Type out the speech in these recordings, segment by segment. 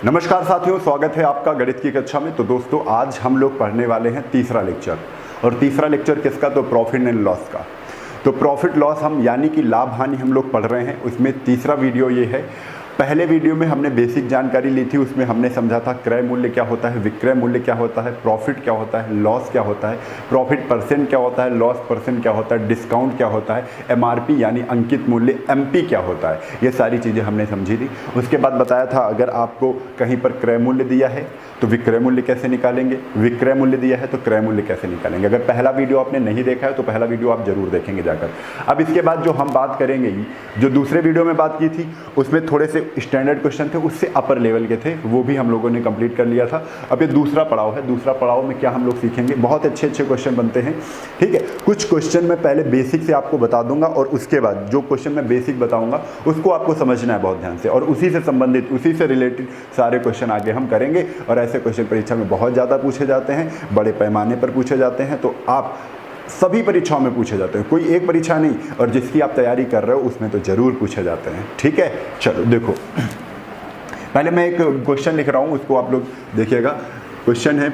नमस्कार साथियों, स्वागत है आपका गणित की कक्षा में। तो दोस्तों, आज हम लोग पढ़ने वाले हैं तीसरा लेक्चर। और तीसरा लेक्चर किसका? तो प्रॉफिट एंड लॉस का। तो प्रॉफिट लॉस हम यानी कि लाभ हानि हम लोग पढ़ रहे हैं। उसमें तीसरा वीडियो ये है। पहले वीडियो में हमने बेसिक जानकारी ली थी, उसमें हमने समझा था क्रय मूल्य क्या होता है, विक्रय मूल्य क्या होता है, प्रॉफिट क्या होता है, लॉस क्या होता है, प्रॉफिट परसेंट क्या होता है, लॉस परसेंट क्या होता है, डिस्काउंट क्या होता है, एमआरपी यानी अंकित मूल्य एमपी क्या होता है। ये सारी चीज़ें हमने समझी थी। उसके बाद बताया था अगर आपको कहीं पर क्रय मूल्य दिया है तो विक्रय मूल्य कैसे निकालेंगे, विक्रय मूल्य दिया है तो क्रय मूल्य कैसे निकालेंगे। अगर पहला वीडियो आपने नहीं देखा है तो पहला वीडियो आप जरूर देखेंगे जाकर। अब इसके बाद जो हम बात करेंगे, जो दूसरे वीडियो में बात की थी उसमें थोड़े से स्टैंडर्ड क्वेश्चन थे, उससे अपर लेवल के थे, वो भी हम लोगों ने कंप्लीट कर लिया था। अब ये दूसरा पड़ाव है। दूसरा पड़ाव में क्या हम लोग सीखेंगे, बहुत अच्छे अच्छे क्वेश्चन बनते हैं। ठीक है, कुछ क्वेश्चन मैं पहले बेसिक से आपको बता दूंगा और उसके बाद जो क्वेश्चन मैं बेसिक बताऊंगा उसको आपको समझना है बहुत ध्यान से, और उसी से संबंधित, उसी से रिलेटेड सारे क्वेश्चन आगे हम करेंगे। और ऐसे क्वेश्चन परीक्षा में बहुत ज़्यादा पूछे जाते हैं, बड़े पैमाने पर पूछे जाते हैं। तो आप सभी परीक्षाओं में पूछे जाते हैं, कोई एक परीक्षा नहीं, और जिसकी आप तैयारी कर रहे हो उसमें तो जरूर पूछे जाते हैं। ठीक है, चलो देखो, पहले मैं एक क्वेश्चन लिख रहा हूँ, उसको आप लोग देखिएगा। क्वेश्चन है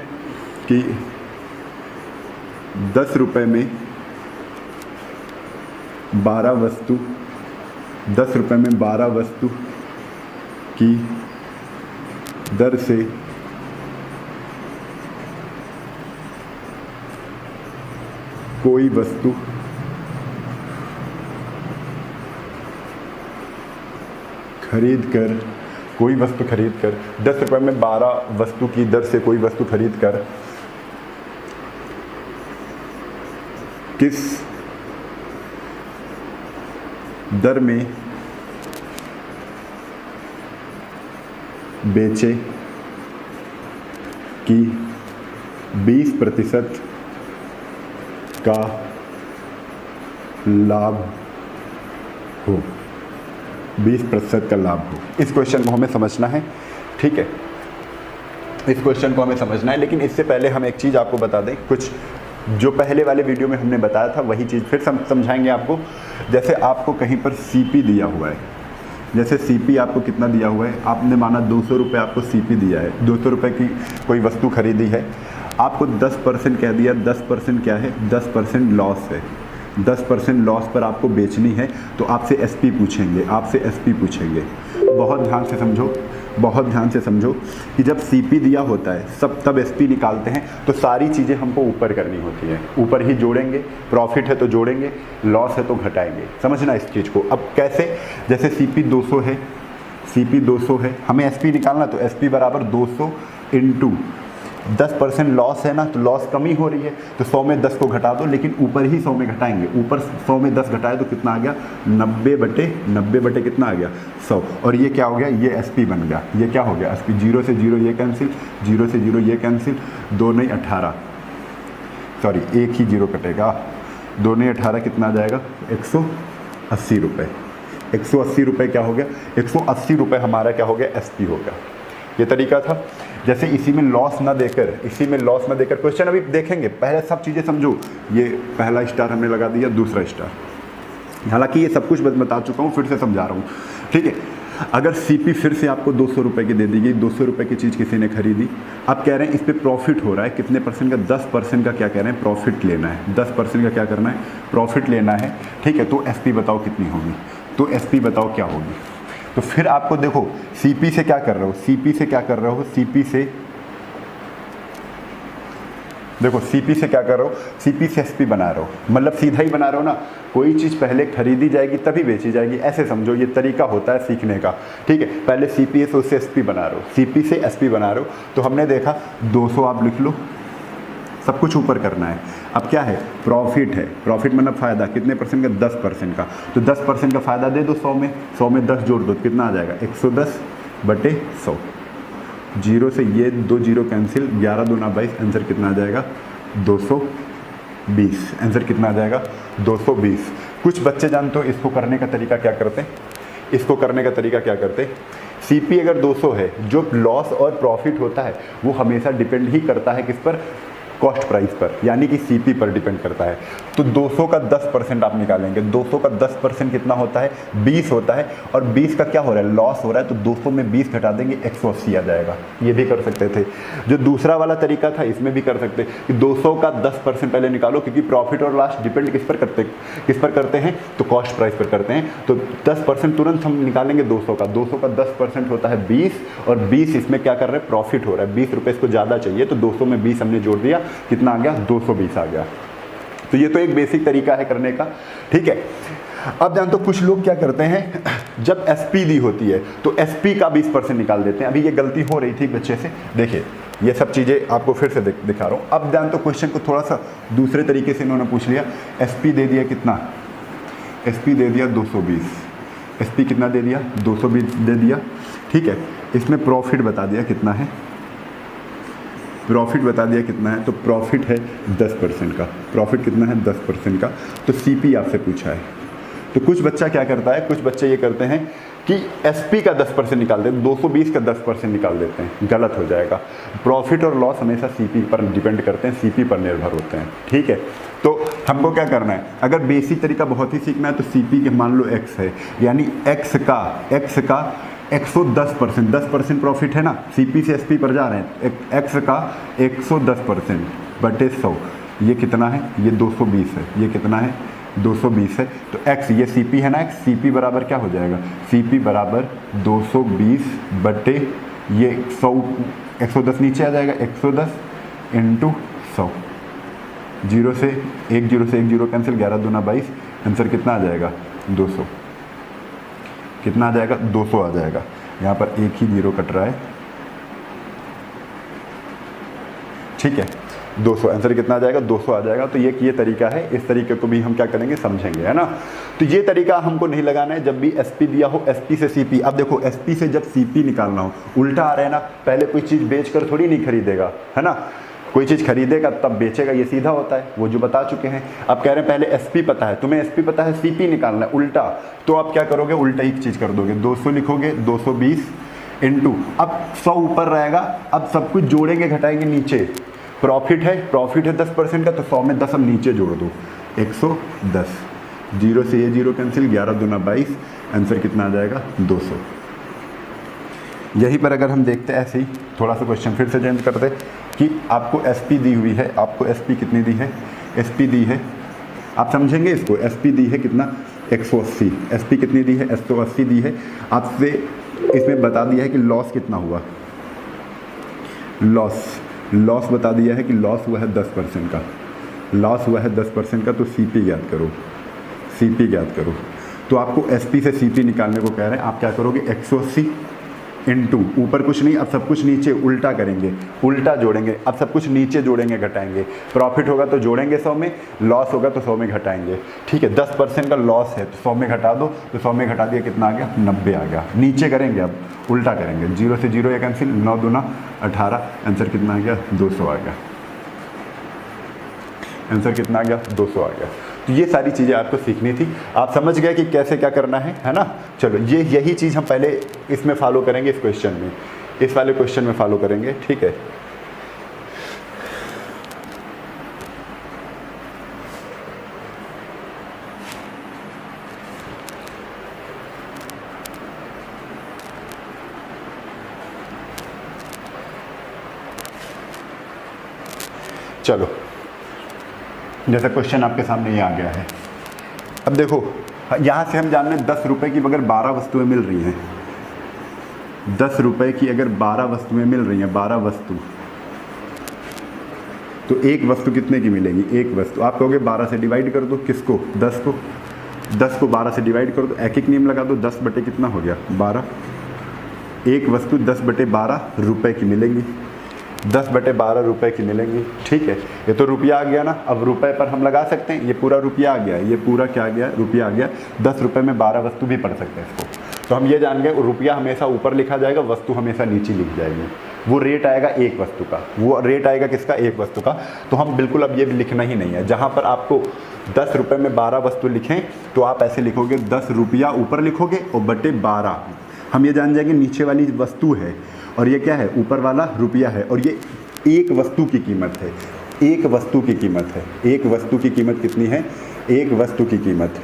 कि 10 रुपये में 12 वस्तु, 10 रुपये में 12 वस्तु की दर से कोई वस्तु खरीद कर, कोई वस्तु खरीद कर, 10 रुपये में 12 वस्तु की दर से कोई वस्तु खरीद कर किस दर में बेचे कि 20% का लाभ हो, 20% का लाभ हो। इस क्वेश्चन को हमें समझना है। ठीक है, इस क्वेश्चन को हमें समझना है, लेकिन इससे पहले हम एक चीज़ आपको बता दें। कुछ जो पहले वाले वीडियो में हमने बताया था वही चीज़ फिर समझाएंगे आपको। जैसे आपको कहीं पर सीपी दिया हुआ है, जैसे सीपी आपको कितना दिया हुआ है, आपने माना 200 रुपये आपको सीपी दिया है, 200 रुपये की कोई वस्तु खरीदी है, आपको 10% कह दिया। 10% क्या है? 10% लॉस है। 10% लॉस पर आपको बेचनी है तो आपसे एसपी पूछेंगे, आपसे एसपी पूछेंगे। बहुत ध्यान से समझो, बहुत ध्यान से समझो कि जब सीपी दिया होता है सब तब एसपी निकालते हैं तो सारी चीज़ें हमको ऊपर करनी होती हैं, ऊपर ही जोड़ेंगे। प्रॉफिट है तो जोड़ेंगे, लॉस है तो घटाएंगे। समझना इस चीज़ को। अब कैसे? जैसे सीपी 200 है, सीपी 200 है, हमें एसपी निकालना, तो एसपी बराबर 200 इंटू 10% लॉस है ना, तो लॉस कमी हो रही है, तो 100 में 10 को घटा दो, लेकिन ऊपर ही 100 में घटाएंगे। ऊपर 100 में 10 घटाए तो कितना आ गया? 90 बटे कितना आ गया? 100। और ये क्या हो गया? ये एसपी बन गया। ये क्या हो गया? एसपी। 0 से 0 ये कैंसिल, 0 से 0 ये कैंसिल, 2 नहीं 18, सॉरी एक ही 0 कटेगा, 2 नहीं 18, कितना आ जाएगा? 180 रुपये। 180 रुपये क्या हो गया? 180 रुपये हमारा क्या हो गया? एसपी हो गया। ये तरीका था। जैसे इसी में लॉस ना देकर, इसी में लॉस ना देकर, क्वेश्चन अभी देखेंगे, पहले सब चीज़ें समझो। ये पहला स्टार हमने लगा दिया, दूसरा स्टार, हालांकि ये सब कुछ बता चुका हूँ, फिर से समझा रहा हूँ। ठीक है, अगर सीपी फिर से आपको 200 रुपये की दे दी गई, 200 रुपये की चीज़ किसी ने खरीदी, अब कह रहे हैं इस पर प्रॉफिट हो रहा है कितने परसेंट का? 10% का क्या कह रहे हैं? प्रॉफिट लेना है। 10% का क्या करना है? प्रॉफिट लेना है। ठीक है, तो एसपी बताओ कितनी होगी, तो एसपी बताओ क्या होगी। तो फिर आपको देखो, सीपी से क्या कर रहे हो, सीपी से क्या कर रहे हो, सीपी से देखो, सीपी से क्या कर रहे हो, सीपी से एसपी बना रहे हो, मतलब सीधा ही बना रहे हो ना। कोई चीज़ पहले खरीदी जाएगी तभी बेची जाएगी, ऐसे समझो। ये तरीका होता है सीखने का। ठीक है, पहले सीपी से उससे एसपी बना रहे हो, सीपी से एसपी बना रहे हो। तो हमने देखा 200 आप लिख लो, सब कुछ ऊपर करना है। अब क्या है? प्रॉफिट है। प्रॉफिट मतलब फ़ायदा, कितने परसेंट का? 10% का। तो 10% का फ़ायदा दे दो 100 में, 100 में 10 जोड़ दो, कितना आ जाएगा? 110 बटे 100। 0 से ये 2 0 कैंसिल, 11 दूना 22, आंसर कितना आ जाएगा? 220। आंसर कितना आ जाएगा? 220। कुछ बच्चे जानते हो इसको करने का तरीका क्या करते हैं? इसको करने का तरीका क्या करते हैं? सीपी अगर 200 है, जो लॉस और प्रॉफिट होता है वो हमेशा डिपेंड ही करता है किस पर? कॉस्ट प्राइस पर, यानी कि सीपी पर डिपेंड करता है। तो 200 का 10% आप निकालेंगे, 200 का 10% कितना होता है, 20 होता है, और 20 का क्या हो रहा है, लॉस हो रहा है, तो 200 में 20 घटा देंगे, 180 आ जाएगा। ये भी कर सकते थे। जो दूसरा वाला तरीका था इसमें भी कर सकते कि 200 का 10% पहले निकालो, क्योंकि प्रॉफिट और लॉस डिपेंड किस पर करते हैं, तो कॉस्ट प्राइस पर करते हैं। तो 10% तुरंत हम निकालेंगे 200 का 10% होता है 20, और 20 इसमें क्या कर रहे हैं, प्रॉफिट हो रहा है, 20 रुपये इसको ज़्यादा चाहिए, तो 200 में 20 हमने जोड़ दिया, कितना आ गया, 220 आ गया। तो ये तो एक बेसिक तरीका है करने का, ठीक है। अब जानते हो कुछ लोग क्या करते हैं, जब एसपी दी होती है तो एसपी का 20% निकाल देते हैं। अभी ये गलती हो रही थी बच्चे से, देखिए ये सब चीज़ें आपको फिर से दिखा रहा हूँ। अब जानते हो क्वेश्चन को थोड़ा सा दूसरे तरीके से इन्होंने पूछ लिया। एसपी दे दिया कितना, एसपी दे दिया 220, एसपी कितना दे दिया, 220 दे दिया, ठीक है। इसमें प्रॉफिट बता दिया कितना है, प्रॉफिट बता दिया कितना है, तो प्रॉफिट है 10% का, प्रॉफिट कितना है 10% का। तो सीपी आपसे पूछा है, तो कुछ बच्चा क्या करता है, कुछ बच्चे ये करते हैं कि एसपी का 10% निकाल देते हैं, 220 का 10% निकाल देते हैं, गलत हो जाएगा। प्रॉफिट और लॉस हमेशा सीपी पर डिपेंड करते हैं, सीपी पर निर्भर होते हैं, ठीक है। तो हमको क्या करना है, अगर बेसिक तरीका बहुत ही सीखना है तो सीपी के मान लो एक्स है, यानी एक्स का 110%, 10% प्रॉफिट है ना, सीपी से एसपी पर जा रहे हैं, एक्स का 110% बटे 100, ये कितना है, ये 220 है, ये कितना है 220 है। तो x ये सीपी है ना, x सीपी बराबर क्या हो जाएगा, सीपी बराबर 220 बटे ये 100, 110 नीचे आ जाएगा, 110 इंटू 100, 0 से 1 0 कैंसिल, 11 दूना 22, आंसर कितना आ जाएगा 200, कितना आ जाएगा 200 आ जाएगा। यहाँ पर एक ही 0 कट रहा है, ठीक है, 200 आंसर कितना आ जाएगा, 200 आ जाएगा। तो ये तरीका है, इस तरीके को भी हम क्या करेंगे, समझेंगे, है ना। तो ये तरीका हमको नहीं लगाना है जब भी एसपी दिया हो, एसपी से सीपी। अब देखो एसपी से जब सीपी निकालना हो, उल्टा आ रहा है ना, पहले कोई चीज़ बेचकर थोड़ी नहीं खरीदेगा, है ना, कोई चीज़ खरीदेगा तब बेचेगा, ये सीधा होता है, वो जो बता चुके हैं। अब कह रहे हैं पहले एसपी पता है, तुम्हें एसपी पता है, सीपी निकालना है, उल्टा। तो आप क्या करोगे, उल्टा ही चीज़ कर दोगे, 200 लिखोगे, 220 इंटू, अब 100 ऊपर रहेगा, अब सब कुछ जोड़ेंगे घटाएंगे नीचे, प्रॉफिट है 10% का, तो 100 में 10 हम नीचे जोड़ दो, 110, 0 से ये 0 कैंसिल, 11 दूना 22, आंसर कितना आ जाएगा 200। यहीं पर अगर हम देखते हैं ऐसे ही थोड़ा सा क्वेश्चन फिर से चेंज करते कि आपको एसपी दी हुई है, आपको एसपी कितनी दी है, एसपी दी है, आप समझेंगे इसको, एसपी दी है कितना 180, एसपी कितनी दी है 180 दी है। आपसे इसमें बता दिया है कि लॉस कितना हुआ, लॉस बता दिया है कि लॉस हुआ है 10% का, लॉस हुआ है 10% का। तो सीपी ज्ञात करो, सीपी ज्ञात करो। तो आपको एसपी से सीपी निकालने को कह रहे हैं, आप क्या करोगे 180 इंटू, ऊपर कुछ नहीं, अब सब कुछ नीचे उल्टा करेंगे, उल्टा जोड़ेंगे, अब सब कुछ नीचे जोड़ेंगे घटाएंगे, प्रॉफिट होगा तो जोड़ेंगे 100 में, लॉस होगा तो 100 में घटाएंगे, ठीक है। 10% का लॉस है तो 100 में घटा दो, तो 100 में घटा दिया कितना आ गया 90 आ गया। नीचे करेंगे, अब उल्टा करेंगे, 0 से 0 या कैंसिल, 9 दूना 18, आंसर कितना आ गया 200 आ गया, आंसर कितना आ गया 200 आ गया। तो ये सारी चीज़ें आपको सीखनी थी, आप समझ गए कि कैसे क्या करना है ना। चलो यही चीज़ हम पहले इसमें फॉलो करेंगे, इस क्वेश्चन में, इस वाले क्वेश्चन में फॉलो करेंगे, ठीक है। चलो जैसा क्वेश्चन आपके सामने ये आ गया है, अब देखो यहाँ से हम जान रहे हैं 10 रुपये की अगर 12 वस्तुएं मिल रही हैं, 10 रुपये की अगर 12 वस्तुएं मिल रही हैं, 12 वस्तु, तो एक वस्तु कितने की मिलेगी, एक वस्तु। आप कहोगे 12 से डिवाइड कर दो, किसको 10 को, 10 को 12 से डिवाइड कर दो, एक एक नियम लगा दो, 10 बटे कितना हो गया 12, एक वस्तु 10 बटे 12 रुपये की मिलेंगी, 10 बटे 12 रुपये की मिलेंगी, ठीक है। ये तो रुपया आ गया ना, अब रुपए पर हम लगा सकते हैं, ये पूरा रुपया आ गया, ये पूरा क्या आ गया रुपया आ गया, 10 रुपये में 12 वस्तु भी पढ़ सकते हैं इसको। तो हम ये जान गए रुपया हमेशा ऊपर लिखा जाएगा, वस्तु हमेशा नीचे लिख जाएगी, वो रेट आएगा एक वस्तु का, वो रेट आएगा किसका, एक वस्तु का। तो हम बिल्कुल अब ये लिखना ही नहीं है, जहाँ पर आपको 10 रुपये में 12 वस्तु लिखें तो आप ऐसे लिखोगे 10 रुपया ऊपर लिखोगे और बटे 12, हम ये जान जाएंगे नीचे वाली वस्तु है और ये क्या है ऊपर वाला रुपया है, और ये एक वस्तु की कीमत है, एक वस्तु की कीमत है। एक वस्तु की कीमत कितनी है? एक वस्तु की कीमत,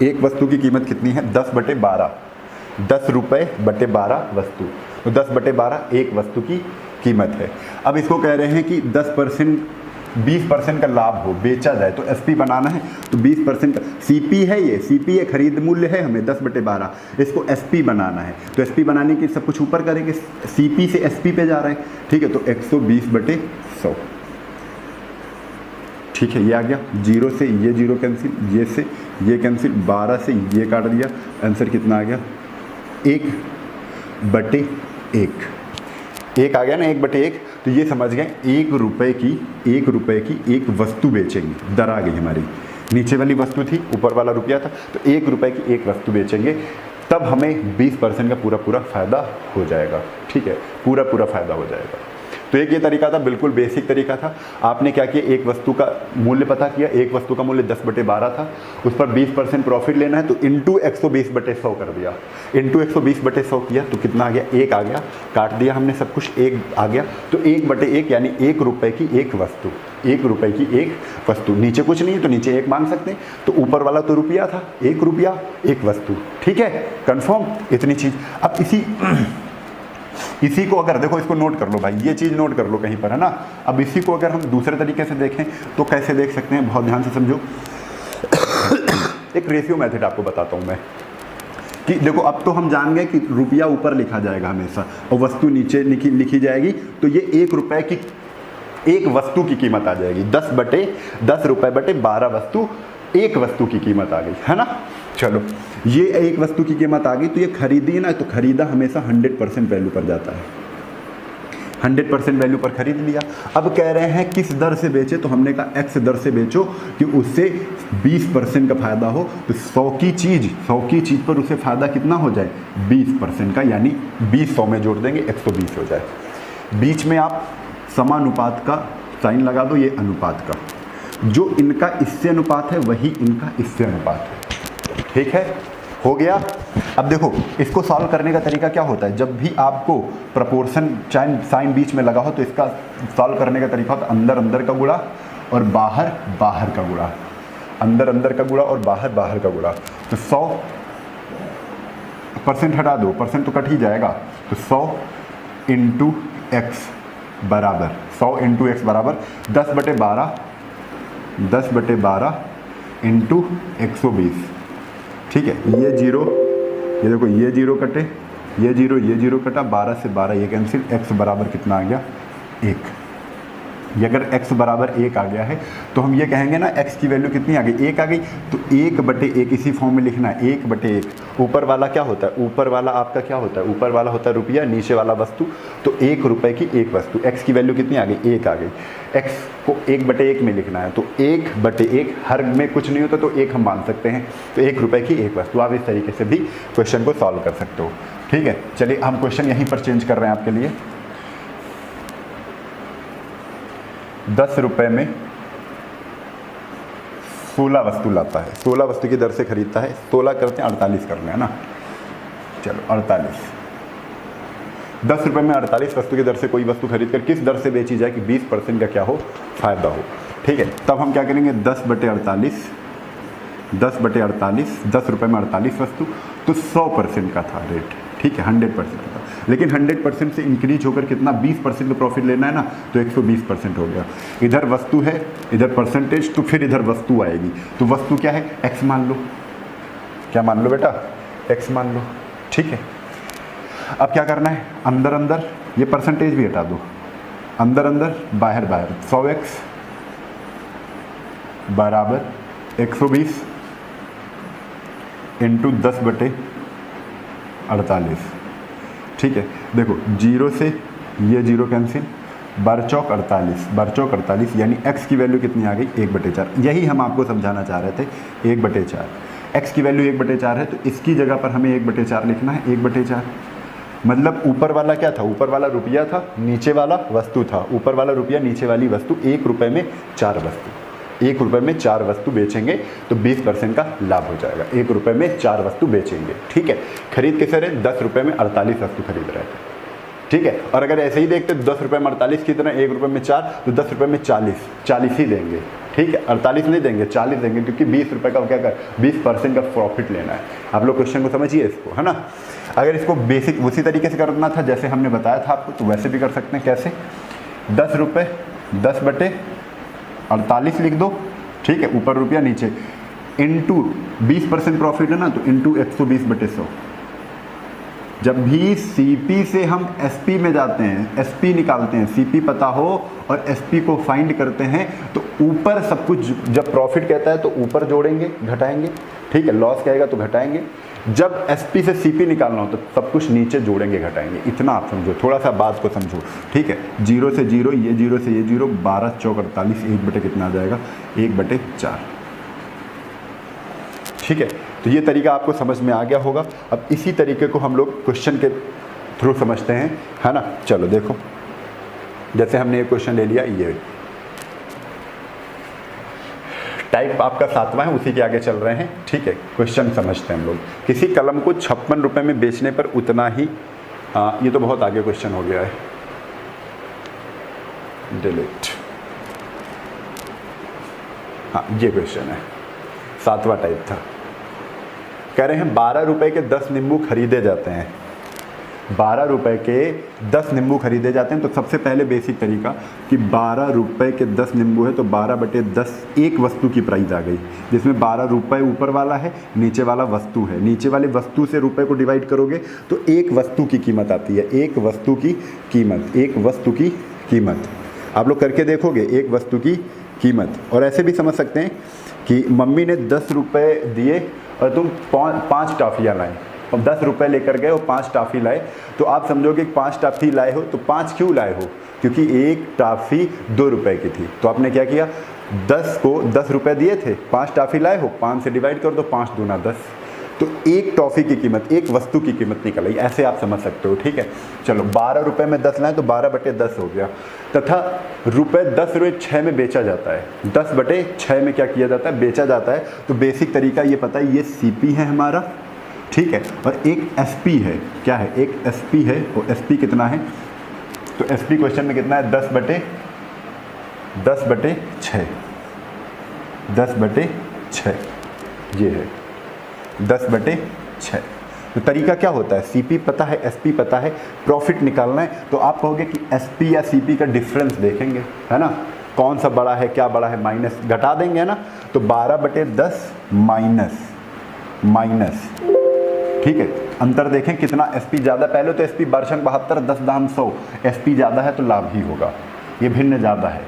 एक वस्तु की कीमत कितनी है? 10/12, 10 रुपये बटे 12 वस्तु, तो 10/12 एक वस्तु की कीमत है। अब इसको कह रहे हैं कि 10% 20% का लाभ हो, बेचा जाए, तो एसपी बनाना है, तो 20% का सीपी है, ये सीपी है, खरीद मूल्य है हमें 10/12, इसको एसपी बनाना है। तो एसपी बनाने के सब कुछ ऊपर करेंगे, सीपी से एसपी पे जा रहे हैं, ठीक है, तो 120/100, ठीक है, ये आ गया। 0 से ये 0 कैंसिल, ये से ये कैंसिल, 12 से ये काट दिया, आंसर कितना आ गया? 1/1, एक आ गया ना, 1/1। तो ये समझ गए 1 रुपये की एक वस्तु बेचेंगे, दर आ गई हमारी, नीचे वाली वस्तु थी, ऊपर वाला रुपया था, तो 1 रुपये की एक वस्तु बेचेंगे, तब हमें 20% का पूरा फ़ायदा हो जाएगा, ठीक है, पूरा फ़ायदा हो जाएगा। तो एक ये तरीका था, बिल्कुल बेसिक तरीका था। आपने क्या किया, एक वस्तु का मूल्य पता किया, एक वस्तु का मूल्य 10/12 था, उस पर 20% प्रॉफिट लेना है, तो इंटू 120/100 कर दिया, इंटू 120/100 किया, तो कितना आ गया? 1 आ गया, काट दिया हमने सब कुछ, 1 आ गया, तो 1/1 यानी 1 रुपये की एक वस्तु, 1 रुपये की एक वस्तु। नीचे कुछ नहीं है तो नीचे 1 मान सकते हैं, तो ऊपर वाला तो रुपया था, 1 रुपया एक वस्तु, ठीक है, कन्फर्म, इतनी चीज़। अब इसी को अगर देखो, इसको नोट कर लो भाई, ये चीज़ नोट कर लो कहीं पर, है ना। अब इसी को अगर हम दूसरे तरीके से देखें तो कैसे देख सकते हैं, बहुत ध्यान से समझो। एक रेशियो मेथड आपको बताता हूँ मैं, कि देखो अब तो हम जान गए कि रुपया ऊपर लिखा जाएगा हमेशा और वस्तु नीचे लिखी जाएगी, तो ये 1 रुपये की एक वस्तु की कीमत आ जाएगी, 10 रुपये बटे 12 वस्तु, एक वस्तु की कीमत आ गई, है ना। चलो, ये एक वस्तु की कीमत आ गई, तो ये खरीदी ना, तो खरीदा हमेशा 100% वैल्यू पर जाता है, 100% वैल्यू पर खरीद लिया। अब कह रहे हैं किस दर से बेचे, तो हमने कहा x दर से बेचो कि उससे 20% का फायदा हो, तो 100 की चीज़ पर उसे फायदा कितना हो जाए? 20% का, यानी 20 100 में जोड़ देंगे, 120 हो जाए। बीच में आप समानुपात का साइन लगा दो, ये अनुपात का, जो इनका इससे अनुपात है वही इनका इससे अनुपात है, ठीक है, हो गया। अब देखो, इसको सॉल्व करने का तरीका क्या होता है, जब भी आपको प्रपोर्शन साइन बीच में लगा हो, तो इसका सॉल्व करने का तरीका होता है अंदर का गुणा और बाहर का गुणा, अंदर का गुणा और बाहर का गुणा। तो 100% हटा दो, परसेंट तो कट ही जाएगा, तो 100 इंटू एक्स बराबर 100 इंटू एक्स बराबर 10/12 इंटू 120, ठीक है। ये जीरो, ये देखो, ये जीरो कटे, ये जीरो कटा, 12 से 12 ये कैंसिल, x बराबर कितना आ गया? 1। ये अगर x बराबर 1 आ गया है तो हम ये कहेंगे ना, x की वैल्यू कितनी आ गई? 1 आ गई, तो 1/1 इसी फॉर्म में लिखना है, 1/1। ऊपर वाला क्या होता है? ऊपर वाला आपका क्या होता है? ऊपर वाला होता है रुपया, नीचे वाला वस्तु, तो 1 रुपये की एक वस्तु, x की वैल्यू कितनी आ गई? 1 आ गई। x को 1/1 में लिखना है, तो 1/1, हर में कुछ नहीं होता तो 1 हम मान सकते हैं, तो 1 रुपये की एक वस्तु। आप इस तरीके से भी क्वेश्चन को सॉल्व कर सकते हो, ठीक है। चलिए हम क्वेश्चन यहीं पर चेंज कर रहे हैं आपके लिए। 10 रुपये में 16 वस्तु लाता है, 16 वस्तु की दर से खरीदता है, 16 करते हैं 48 करना है ना, चलो 48। 10 रुपये में 48 वस्तु की दर से कोई वस्तु खरीद कर किस दर से बेची जाए कि 20% का क्या हो? फायदा हो, ठीक है। तब हम क्या करेंगे? 10/48, 10 रुपये में 48 वस्तु, तो 100% का था रेट, ठीक है, 100% का था। लेकिन 100% से इंक्रीज होकर कितना? 20% का प्रॉफिट लेना है ना, तो 120% हो गया। इधर वस्तु है, इधर परसेंटेज, तो फिर इधर वस्तु आएगी, तो वस्तु क्या है? x मान लो। क्या मान लो बेटा? x मान लो, ठीक है। अब क्या करना है? अंदर ये परसेंटेज भी हटा दो, अंदर बाहर 100x बराबर 120 इंटू 10/48, ठीक है। देखो, 0 से ये 0 कैंसिल, बरचौक 48, यानी x की वैल्यू कितनी आ गई? 1/4। यही हम आपको समझाना चाह रहे थे, 1/4। x की वैल्यू 1/4 है, तो इसकी जगह पर हमें 1/4 लिखना है, 1/4। मतलब ऊपर वाला क्या था? ऊपर वाला रुपया था, नीचे वाला वस्तु था। ऊपर वाला रुपया, नीचे वाली वस्तु, 1 रुपये में 4 वस्तु, 1 रुपये में 4 वस्तु बेचेंगे तो 20% का लाभ हो जाएगा। 1 रुपये में 4 वस्तु बेचेंगे, ठीक है। खरीद किसे रहे? 10 रुपये में 48 वस्तु खरीद रहे थे, ठीक है। और अगर ऐसे ही देखते तो 10 रुपये में 48 की तरह 1 रुपये में 4, तो 10 रुपये में 40 ही देंगे, ठीक है। 48 नहीं देंगे, 40 देंगे, क्योंकि 20 रुपये का क्या कर 20% का प्रॉफिट लेना है। आप लोग क्वेश्चन को समझिए इसको, है ना। अगर इसको बेसिक उसी तरीके से करना था जैसे हमने बताया था आपको, तो वैसे भी कर सकते हैं। कैसे? 10 रुपये 10/48 लिख दो, ठीक है, ऊपर रुपया नीचे, इंटू 20% प्रॉफिट है ना, तो इंटू 120/100। जब भी सीपी से हम एसपी में जाते हैं, एसपी निकालते हैं, सीपी पता हो और एसपी को फाइंड करते हैं, तो ऊपर सब कुछ, जब प्रॉफिट कहता है तो ऊपर जोड़ेंगे घटाएंगे, ठीक है, लॉस कहेगा तो घटाएंगे। जब एसपी से सीपी निकालना हो तो सब कुछ नीचे जोड़ेंगे घटाएंगे। इतना आप समझो, थोड़ा सा बात को समझो, ठीक है। 0 से 0, ये 0 से ये 0, 12 चौक 48, 1 कितना आ जाएगा 1/4, ठीक है। तो ये तरीका आपको समझ में आ गया होगा। अब इसी तरीके को हम लोग क्वेश्चन के थ्रू समझते हैं, है ना। चलो देखो, जैसे हमने एक क्वेश्चन ले लिया, ये टाइप आपका 7वां है, उसी के आगे चल रहे हैं, ठीक है। क्वेश्चन समझते हैं हम लोग। किसी कलम को 56 रुपये में बेचने पर उतना ही, ये तो बहुत आगे क्वेश्चन हो गया है, डिलीट। हाँ, ये क्वेश्चन है, 7वां टाइप था। कह रहे हैं 12 रुपये के 10 नींबू खरीदे जाते हैं, 12 रुपये के 10 नींबू खरीदे जाते हैं। तो सबसे पहले बेसिक तरीका कि 12 रुपये के 10 नींबू है तो 12/10 एक वस्तु की प्राइस आ गई, जिसमें 12 रुपये ऊपर वाला है, नीचे वाला वस्तु है। नीचे वाली वस्तु से रुपये को डिवाइड करोगे तो एक वस्तु की कीमत आती है, एक वस्तु की कीमत, एक वस्तु की कीमत। आप लोग करके देखोगे, एक वस्तु की कीमत। और ऐसे भी समझ सकते हैं कि मम्मी ने 10 रुपये दिए और तुम 5 टॉफ़ियाँ लाए, और 10 रुपये लेकर गए और 5 टॉफ़ी लाए, तो आप समझोगे कि 5 टॉफ़ी लाए हो, तो 5 क्यों लाए हो? क्योंकि एक टॉफ़ी 2 रुपये की थी। तो आपने क्या किया, 10 को 10 रुपये दिए थे, 5 टॉफ़ी लाए हो, 5 से डिवाइड कर दो, 5 दूना 10, तो एक टॉफ़ी की कीमत, एक वस्तु की कीमत निकल आई। ऐसे आप समझ सकते हो, ठीक है। चलो 12 रुपये में 10 लाए तो 12/10 हो गया। तथा रुपये 10 रुपये 6 में बेचा जाता है, 10/6 में क्या किया जाता है, बेचा जाता है। तो बेसिक तरीका ये पता है, ये सीपी है हमारा, ठीक है, और एक एसपी है। क्या है? एक एसपी है। और एसपी कितना है? तो एसपी क्वेश्चन में कितना है, 10/6, 10/6 ये है, 10/6। तो तरीका क्या होता है, सीपी पता है, एसपी पता है, प्रॉफिट निकालना है, तो आप कहोगे कि एसपी या सीपी का डिफरेंस देखेंगे, है ना, कौन सा बड़ा है, क्या बड़ा है, माइनस घटा देंगे, है ना। तो 12/10 माइनस, ठीक है। अंतर देखें कितना, एसपी ज़्यादा, पहले तो एसपी 12×72 10 दाम 100, एसपी ज़्यादा है तो लाभ ही होगा, ये भिन्न ज़्यादा है,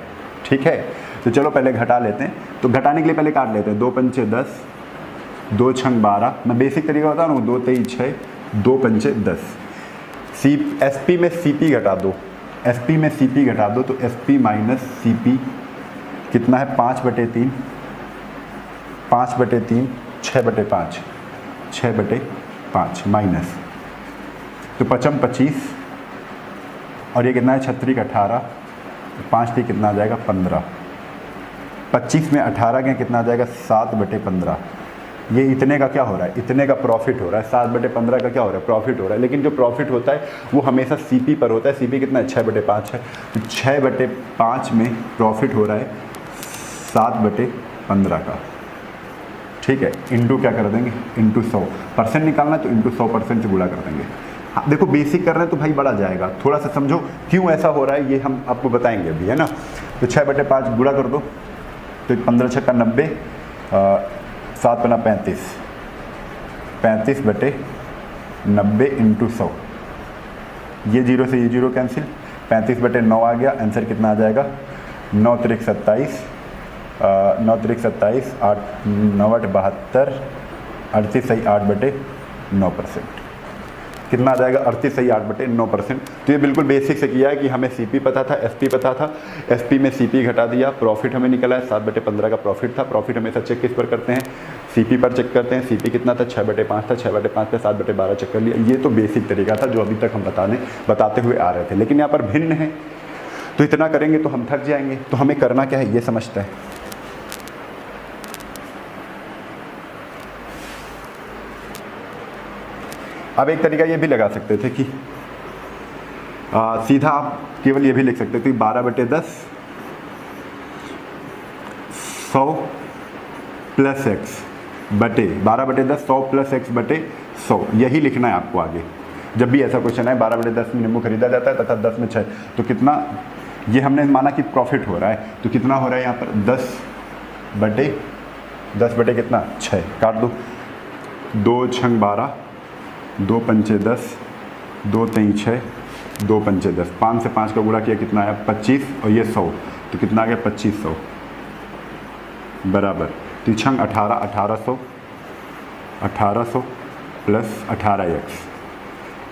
ठीक है। तो चलो पहले घटा लेते हैं। तो घटाने के लिए पहले काट लेते हैं, 2×5 10, 2×12, मैं बेसिक तरीका बता रहा हूँ, 2×3 6, 2×5 10। एसपी में सीपी घटा दो, एसपी में सीपी घटा दो, तो एसपी माइनस सीपी कितना है, 5/3, 5/3, 6/5, 6/5 माइनस, तो 5×5 25, और ये कितना है, 36 18, 5 थी कितना आ जाएगा 15, 25 में 18 के कितना आ जाएगा 7/15। ये इतने का क्या हो रहा है, इतने का प्रॉफिट हो रहा है, 7/15 का क्या हो रहा है, प्रॉफिट हो रहा है। लेकिन जो प्रॉफिट होता है वो हमेशा सीपी पर होता है। सीपी कितना है, 6/5 है, तो 6/5 में प्रॉफिट हो रहा है 7/15 का, ठीक है। इंटू क्या कर देंगे, इंटू 100%, निकालना है तो इंटू 100% से गुणा कर देंगे। हाँ देखो, बेसिक कर रहे हैं तो भाई बड़ा जाएगा, थोड़ा सा समझो क्यों ऐसा हो रहा है, ये हम आपको बताएंगे अभी, है ना। तो 6/5 गुणा कर दो, तो 15×6 90, 7×5 35, 35/90 इंटू 100, ये 0 से ये 0 कैंसिल, 35/9 आ गया। आंसर कितना आ जाएगा, 9×3 27, 9×3 27, 8 9 72, 38 सही 8/9%, कितना आ जाएगा, 38 सही 8/9%। तो ये बिल्कुल बेसिक से किया है कि हमें सीपी पता था, एसपी पता था, एसपी में सीपी घटा दिया, प्रॉफिट हमें निकला है 7/15 का प्रॉफिट था। प्रॉफिट हमेशा चेक किस पर करते हैं, सीपी पर चेक करते हैं। सीपी कितना था, 6/5 था, 6/5 पे 7/12 चेक कर लिया। ये तो बेसिक तरीका था जो अभी तक हम बताते हुए आ रहे थे, लेकिन यहाँ पर भिन्न है, तो इतना करेंगे तो हम थक जाएंगे। तो हमें करना क्या है ये समझते हैं। अब एक तरीका ये भी लगा सकते थे कि सीधा आप केवल ये भी लिख सकते हो कि 12/10 100 प्लस एक्स बटे 12/10 100 प्लस एक्स बटे 100, यही लिखना है आपको आगे जब भी ऐसा क्वेश्चन है। 12/10 में नींबू खरीदा जाता है तथा 10 में 6, तो कितना, ये हमने माना कि प्रॉफिट हो रहा है, तो कितना हो रहा है यहाँ पर 10 बटे कितना 6, काट दो, 2 छंग 12, 2 पंचे 10, 2 तेई 6, 2 पंचे 10, 5 से 5 का गुणा किया कितना आया 25, और ये 100, तो कितना आ गया 2500 बराबर 3 छंग 18, 1800 प्लस 18x,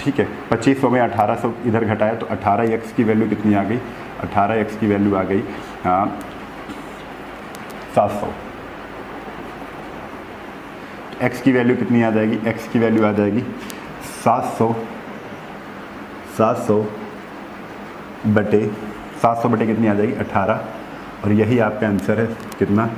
ठीक है। 2500 में 1800 इधर घटाया तो 18x की वैल्यू कितनी आ गई, 18x की वैल्यू आ गई 700। x की वैल्यू कितनी आ जाएगी, x की वैल्यू आ जाएगी 700 बटे कितनी आ जाएगी 18, और यही आपका आंसर है कितना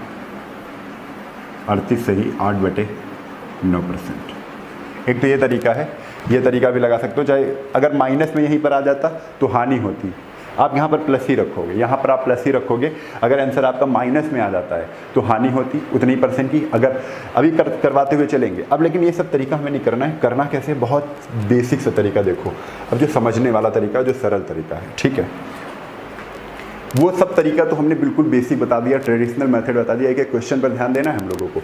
38 सही 8/9%। एक तो ये तरीका है, ये तरीका भी लगा सकते हो, चाहे अगर माइनस में यहीं पर आ जाता तो हानि होती, आप यहाँ पर प्लस ही रखोगे, यहाँ पर आप प्लस ही रखोगे, अगर आंसर आपका माइनस में आ जाता है तो हानि होती उतनी % की, अगर अभी करवाते हुए चलेंगे अब। लेकिन ये सब तरीका हमें नहीं करना है, करना कैसे, बहुत बेसिक सा तरीका देखो अब, जो समझने वाला तरीका है, जो सरल तरीका है, ठीक है। वो सब तरीका तो हमने बिल्कुल बेसिक बता दिया, ट्रेडिशनल मेथड बता दिया, एक क्वेश्चन पर ध्यान देना है हम लोगों को।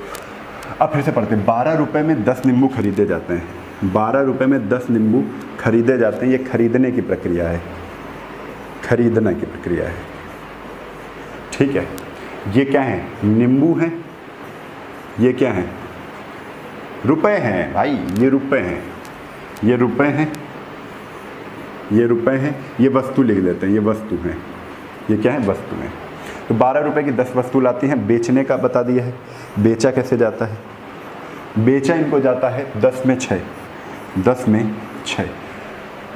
अब फिर से पढ़ते हैं, 12 रुपये में 10 नींबू खरीदे जाते हैं, 12 रुपये में 10 नींबू खरीदे जाते हैं, ये खरीदने की प्रक्रिया है, खरीदने की प्रक्रिया है, ठीक है। ये क्या है, नींबू हैं, ये क्या है, रुपए हैं भाई, ये रुपए हैं, ये रुपए हैं, ये रुपए हैं, ये वस्तु लिख देते हैं, ये वस्तु हैं, ये क्या है, वस्तु हैं। तो 12 रुपये की 10 वस्तु लाती हैं, बेचने का बता दिया है, बेचा कैसे जाता है, बेचा इनको जाता है 10 में 6, 10 में 6।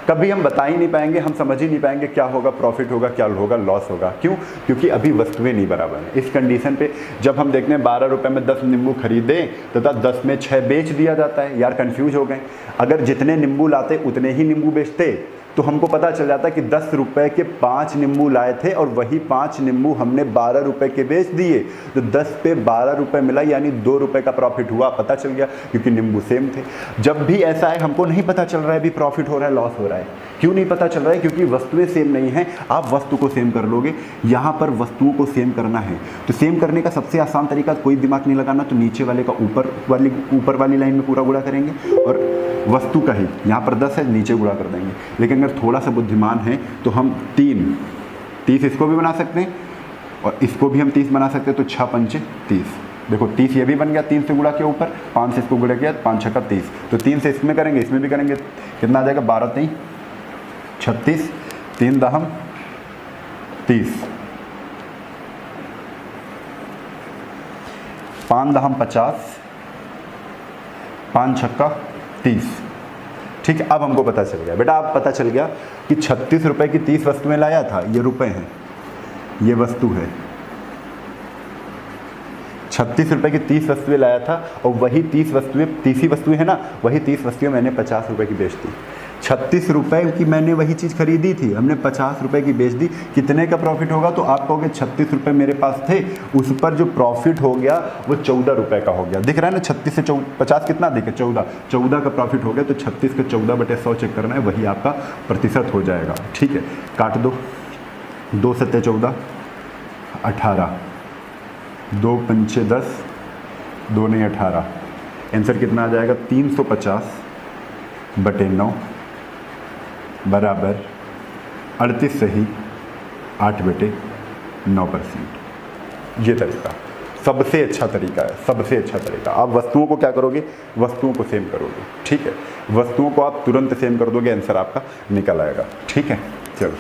कभी हम बता ही नहीं पाएंगे, हम समझ ही नहीं पाएंगे क्या होगा, प्रॉफिट होगा, क्या होगा, लॉस होगा, क्यों, क्योंकि अभी वस्तुएं नहीं बराबर हैं। इस कंडीशन पे जब हम देखते हैं 12 रुपये में 10 नींबू खरीदे तथा 10 में 6 बेच दिया जाता है, यार कंफ्यूज हो गए। अगर जितने नींबू लाते उतने ही नींबू बेचते तो हमको पता चल जाता कि 10 रुपये के 5 नींबू लाए थे और वही 5 नींबू हमने 12 रुपये के बेच दिए, तो 10 पे 12 रुपये मिला, यानी 2 रुपये का प्रॉफिट हुआ, पता चल गया, क्योंकि नींबू सेम थे। जब भी ऐसा है हमको नहीं पता चल रहा है भी प्रॉफिट हो रहा है लॉस हो रहा है, क्यों नहीं पता चल रहा है, क्योंकि वस्तुएं सेम नहीं हैं। आप वस्तु को सेम कर लोगे, यहाँ पर वस्तुओं को सेम करना है, तो सेम करने का सबसे आसान तरीका, कोई दिमाग नहीं लगाना, तो नीचे वाले का ऊपर वाली लाइन में पूरा गुणा करेंगे, और वस्तु का ही यहाँ पर 10 है, नीचे गुणा कर देंगे। लेकिन अगर थोड़ा सा बुद्धिमान है तो हम 30 इसको भी बना सकते हैं और इसको भी हम 30 बना सकते हैं, तो 6 पंचे 30, देखो 30 ये भी बन गया, 3 से गुणा किया ऊपर, 5 से इसको गुणा किया, 5 छक्का 30, तो 3 से इसमें करेंगे, इसमें भी करेंगे, कितना आ जाएगा, 12 3 36, 3 दहम 30, 5 दहम 50, 5 छक्का 30, ठीक है। अब हमको पता चल गया बेटा, अब पता चल गया कि 36 रुपये की 30 वस्तुएं लाया था, ये रुपए हैं, ये वस्तु है, 36 रुपये की 30 वस्तुएं लाया था, और वही 30 ही वस्तुएं है ना, वही 30 वस्तुएं मैंने 50 रुपये की बेच दी। 36 रुपये की मैंने वही चीज़ खरीदी थी, हमने 50 रुपये की बेच दी, कितने का प्रॉफिट होगा, तो आप कहोगे 36 रुपये मेरे पास थे, उस पर जो प्रॉफिट हो गया वो 14 रुपये का हो गया। दिख रहा है ना, 36 से 50 कितना दिखे, 14 का प्रॉफिट हो गया, तो 36 का 14/100 चेक करना है, वही आपका प्रतिशत हो जाएगा, ठीक है। काट दो, 2 सत्ते 14, 18, 2 पंचे 10, 2 नहीं 18, आंसर कितना आ जाएगा, 350/9 बराबर 38 सही 8/9%। ये तरीका सबसे अच्छा तरीका है, सबसे अच्छा तरीका। आप वस्तुओं को क्या करोगे, वस्तुओं को सेम करोगे, ठीक है। वस्तुओं को आप तुरंत सेम कर दोगे, आंसर आपका निकल आएगा, ठीक है। चलो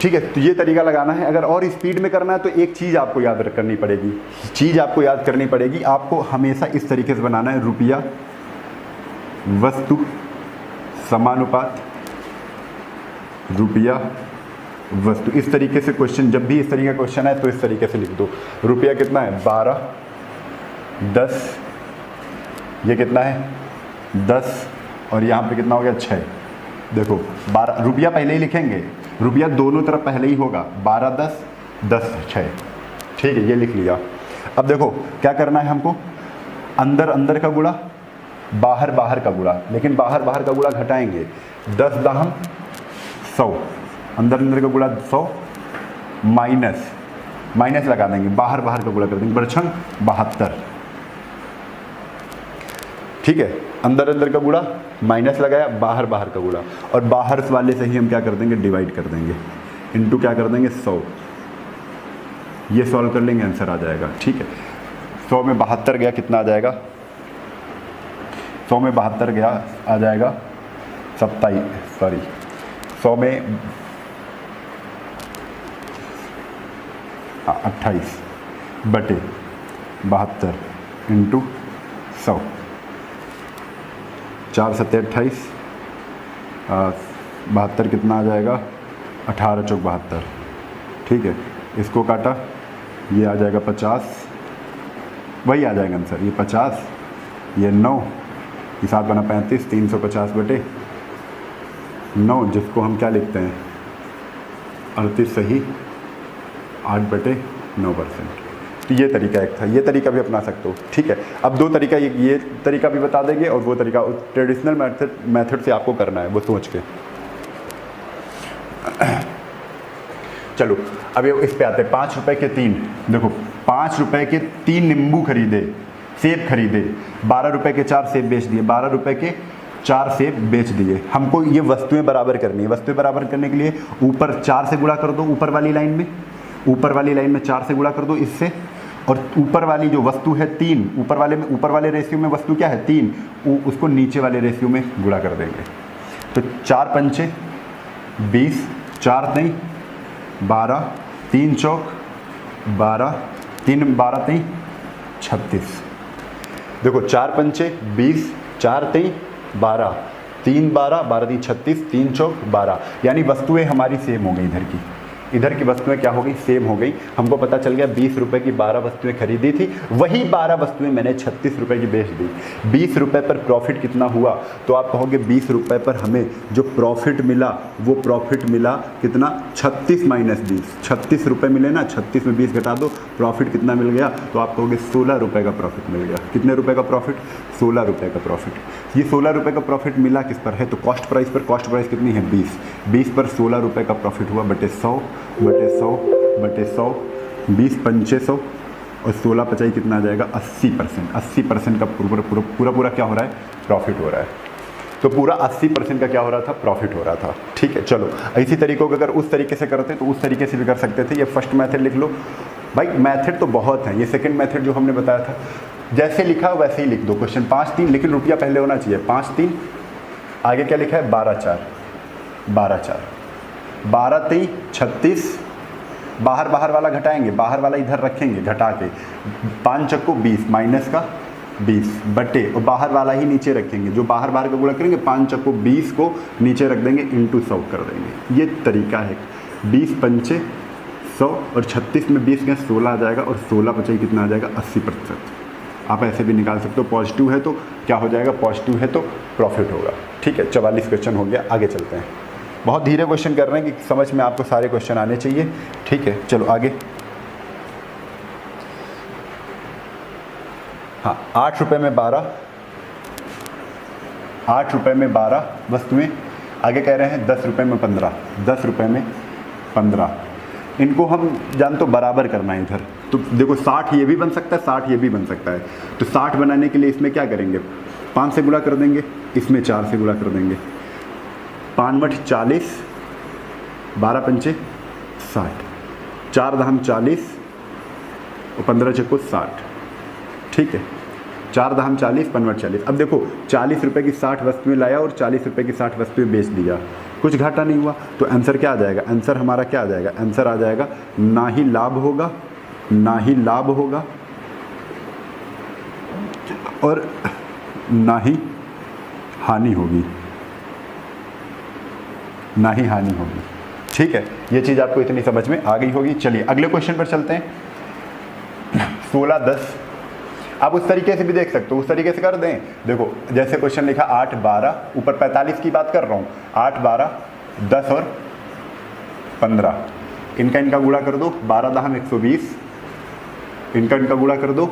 ठीक है, तो ये तरीका लगाना है। अगर और स्पीड में करना है तो एक चीज़ आपको याद करनी पड़ेगी, आपको हमेशा इस तरीके से बनाना है, रुपया वस्तु समानुपात, रुपया वस्तु। इस तरीके से क्वेश्चन, जब भी इस तरीके का क्वेश्चन है तो इस तरीके से लिख दो। रुपया कितना है 12, 10, ये कितना है 10 और यहाँ पे कितना हो गया 6। देखो 12 रुपया पहले ही लिखेंगे, रुपया दोनों तरफ पहले ही होगा, 12 10 10 6, ठीक है, ये लिख लिया। अब देखो क्या करना है हमको, अंदर अंदर का गुणा, बाहर बाहर का गुणा, लेकिन बाहर बाहर का गुणा घटाएंगे। 10 दहम 100, अंदर अंदर का गुणा 100, माइनस लगा देंगे, बाहर बाहर का गुणा कर देंगे, बरछंग 72, ठीक है। अंदर अंदर का गुणा माइनस लगाया, बाहर बाहर का गुणा, और बाहर वाले से ही हम क्या कर देंगे, डिवाइड कर देंगे, इनटू क्या कर देंगे 100। ये सॉल्व कर लेंगे, आंसर आ जाएगा, ठीक है। 100 में 72 गया, कितना आ जाएगा, 100 में 72 गया, आ जाएगा 100 में 28 बटे 72 इंटू 100, 4 7 28, 72 कितना आ जाएगा, 18 चौक 72, ठीक है। इसको काटा, ये आ जाएगा 50, वही आ जाएगा आंसर, ये 50, ये 9, ये 7 बना 35, 350 बटे 9, जिसको हम क्या लिखते हैं 38 सही 8 बटे 9%। तो ये तरीका एक था, ये तरीका भी अपना सकते हो, ठीक है। अब दो तरीका, ये तरीका भी बता देंगे और वो तरीका ट्रेडिशनल मेथड से आपको करना है, वो सोच के। चलो अब ये इस पे आते हैं, 5 रुपए के 3, देखो 5 रुपए के 3 नींबू खरीदे, सेब खरीदे, 12 रुपए के 4 सेब बेच दिए, 12 रुपए के 4 सेब बेच दिए। हमको ये वस्तुएं बराबर करनी है। वस्तुएं बराबर करने के लिए ऊपर 4 से गुणा कर दो, ऊपर वाली लाइन में, ऊपर वाली लाइन में 4 से गुणा कर दो इससे, और ऊपर वाली जो वस्तु है 3, ऊपर वाले रेशियो में वस्तु क्या है 3, उसको नीचे वाले रेशियो में गुणा कर देंगे। तो 4 पंचे 20, 4 नहीं 12, 3 चौक 12, 3 12 3 36। देखो 4 पंचे 20, 4 3 12, 3 12, 12 3 36, 3 चौक 12, यानी वस्तुएं हमारी सेम हो गई। इधर की वस्तुएं क्या हो गई, सेम हो गई। हमको पता चल गया 20 रुपए की 12 वस्तुएं खरीदी थी, वही 12 वस्तुएं मैंने 36 रुपए की बेच दी। 20 रुपए पर प्रॉफिट कितना हुआ, तो आप कहोगे 20 रुपए पर हमें जो प्रॉफिट मिला वो प्रॉफिट मिला कितना, 36 माइनस 20, 36 रुपए मिले ना, 36 में 20 घटा दो, प्रॉफिट कितना मिल गया, तो आप कहोगे 16 रुपए का प्रॉफिट मिल गया। कितने रुपए का प्रॉफिट, 16 रुपए का प्रॉफिट। ये 16 रुपए का प्रॉफिट मिला किस पर है, तो कॉस्ट प्राइस पर। कॉस्ट प्राइस कितनी है 20, 20 पर 16 रुपए का प्रॉफिट हुआ बटे 100 बटे 100 बटे 100, 20 पंचे 100 और 16 पचाई कितना आ जाएगा 80%। 80% का पूरा क्या हो रहा है, प्रॉफिट हो रहा है। तो पूरा 80% का क्या हो रहा था, प्रॉफिट हो रहा था, ठीक है। चलो इसी तरीकों को अगर उस तरीके से करते तो उस तरीके से भी कर सकते थे। ये फर्स्ट मेथड लिख लो भाई, मेथड तो बहुत है। ये सेकंड मेथड जो हमने बताया था, जैसे लिखा वैसे ही लिख दो। क्वेश्चन 5 3, लेकिन रुपया पहले होना चाहिए। 5 3, आगे क्या लिखा है 12 4, 12 4, 12 3 36, बाहर वाला घटाएंगे, बाहर वाला इधर रखेंगे घटा के, 5 चक्को 20 माइनस का 20 बटे, और बाहर वाला ही नीचे रखेंगे, जो बाहर का गुणा करेंगे 5 चक्को 20 को नीचे रख देंगे, इंटू 100 कर देंगे। ये तरीका है। 20 पंचे 100 और 36 में 20 गए 16 आ जाएगा, और 16 पचाई कितना आ जाएगा 80%। आप ऐसे भी निकाल सकते हो, पॉजिटिव है तो क्या हो जाएगा, पॉजिटिव है तो प्रॉफिट होगा, ठीक है। 44 क्वेश्चन हो गया, आगे चलते हैं। बहुत धीरे क्वेश्चन कर रहे हैं कि समझ में आपको सारे क्वेश्चन आने चाहिए, ठीक है। चलो आगे। हाँ, 8 रुपये में 12, 8 रुपये में 12 वस्तुएं। आगे कह रहे हैं 10 रुपये में 15, 10 रुपये में 15। इनको हम जान तो बराबर करना है इधर। तो देखो 60 ये भी बन सकता है, 60 ये भी बन सकता है। तो 60 बनाने के लिए इसमें क्या करेंगे, 5 से गुणा कर देंगे, इसमें 4 से गुणा कर देंगे। 5 मठ 40, 12 पंचे 60, 4 दहम 40 और 15 चक्को 60, ठीक है। 4 दहम 40, 5 मठ 40। अब देखो 40 रुपये की 60 वस्तुएं लाया और 40 रुपये की 60 वस्तुएं बेच दिया, कुछ घाटा नहीं हुआ। तो आंसर क्या आ जाएगा, आंसर हमारा क्या आ जाएगा, आंसर आ जाएगा ना ही लाभ होगा, ना ही लाभ होगा और ना ही हानि होगी, ना ही हानि होगी। ठीक है, ये चीज़ आपको इतनी समझ में आ गई होगी। चलिए अगले क्वेश्चन पर चलते हैं। 16 10 आप उस तरीके से भी देख सकते हो, उस तरीके से कर दें। देखो जैसे क्वेश्चन लिखा 8 12, ऊपर 45 की बात कर रहा हूँ, 8 12 10 और 15, इनका गुणा कर दो, 12 दहम 120, इनका गुणा कर दो,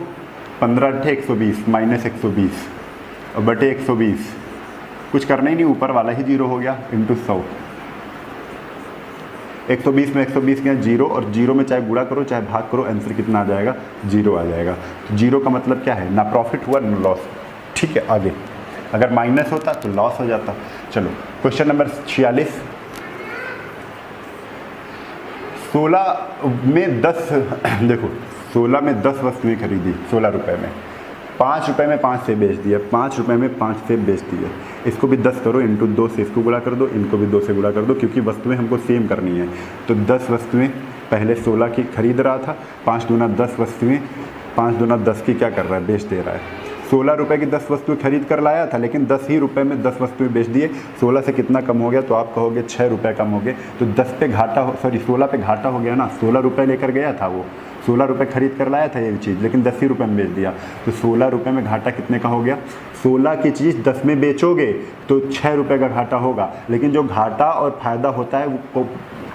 15 अट्ठे 120 माइनस 120 और बटे 120, कुछ करना ही नहीं, ऊपर वाला ही जीरो हो गया, इंटू 100। 120 में 120 के जीरो, और जीरो में चाहे गुणा करो चाहे भाग करो, आंसर कितना आ जाएगा, जीरो आ जाएगा। तो जीरो का मतलब क्या है, ना प्रॉफिट हुआ ना लॉस। ठीक है, आगे अगर माइनस होता तो लॉस हो जाता। चलो क्वेश्चन नंबर 46। 16 में 10 देखो 16 में 10 वस्तुएं खरीदी 16 रुपये में, 5 रुपये में 5 सेब बेच दिए, 5 रुपये में 5 सेब बेच दिए। इसको भी 10 करो, इंटू 2 से इसको गुणा कर दो, इनको भी 2 से गुणा कर दो, क्योंकि वस्तुएं हमको सेम करनी है। तो 10 वस्तुएं पहले 16 की खरीद रहा था, 5 दूना 10 वस्तुएं, 5 दूना 10 की क्या कर रहा है, बेच दे रहा है। 16 रुपये की 10 वस्तुएं खरीद कर लाया था, लेकिन 10 ही रुपये में 10 वस्तुएं बेच दिए। 16 से कितना कम हो गया, तो आप कहोगे 6 रुपये कम हो गए। तो 10 पे घाटा 16 पे घाटा हो गया ना। 16 रुपये लेकर गया था वो, 16 रुपये खरीद कर लाया था ये चीज़, लेकिन 10 ही रुपये में बेच दिया। तो 16 रुपये में घाटा कितने का हो गया, 16 की चीज़ 10 में बेचोगे तो 6 रुपये का घाटा होगा। लेकिन जो घाटा और फायदा होता है वो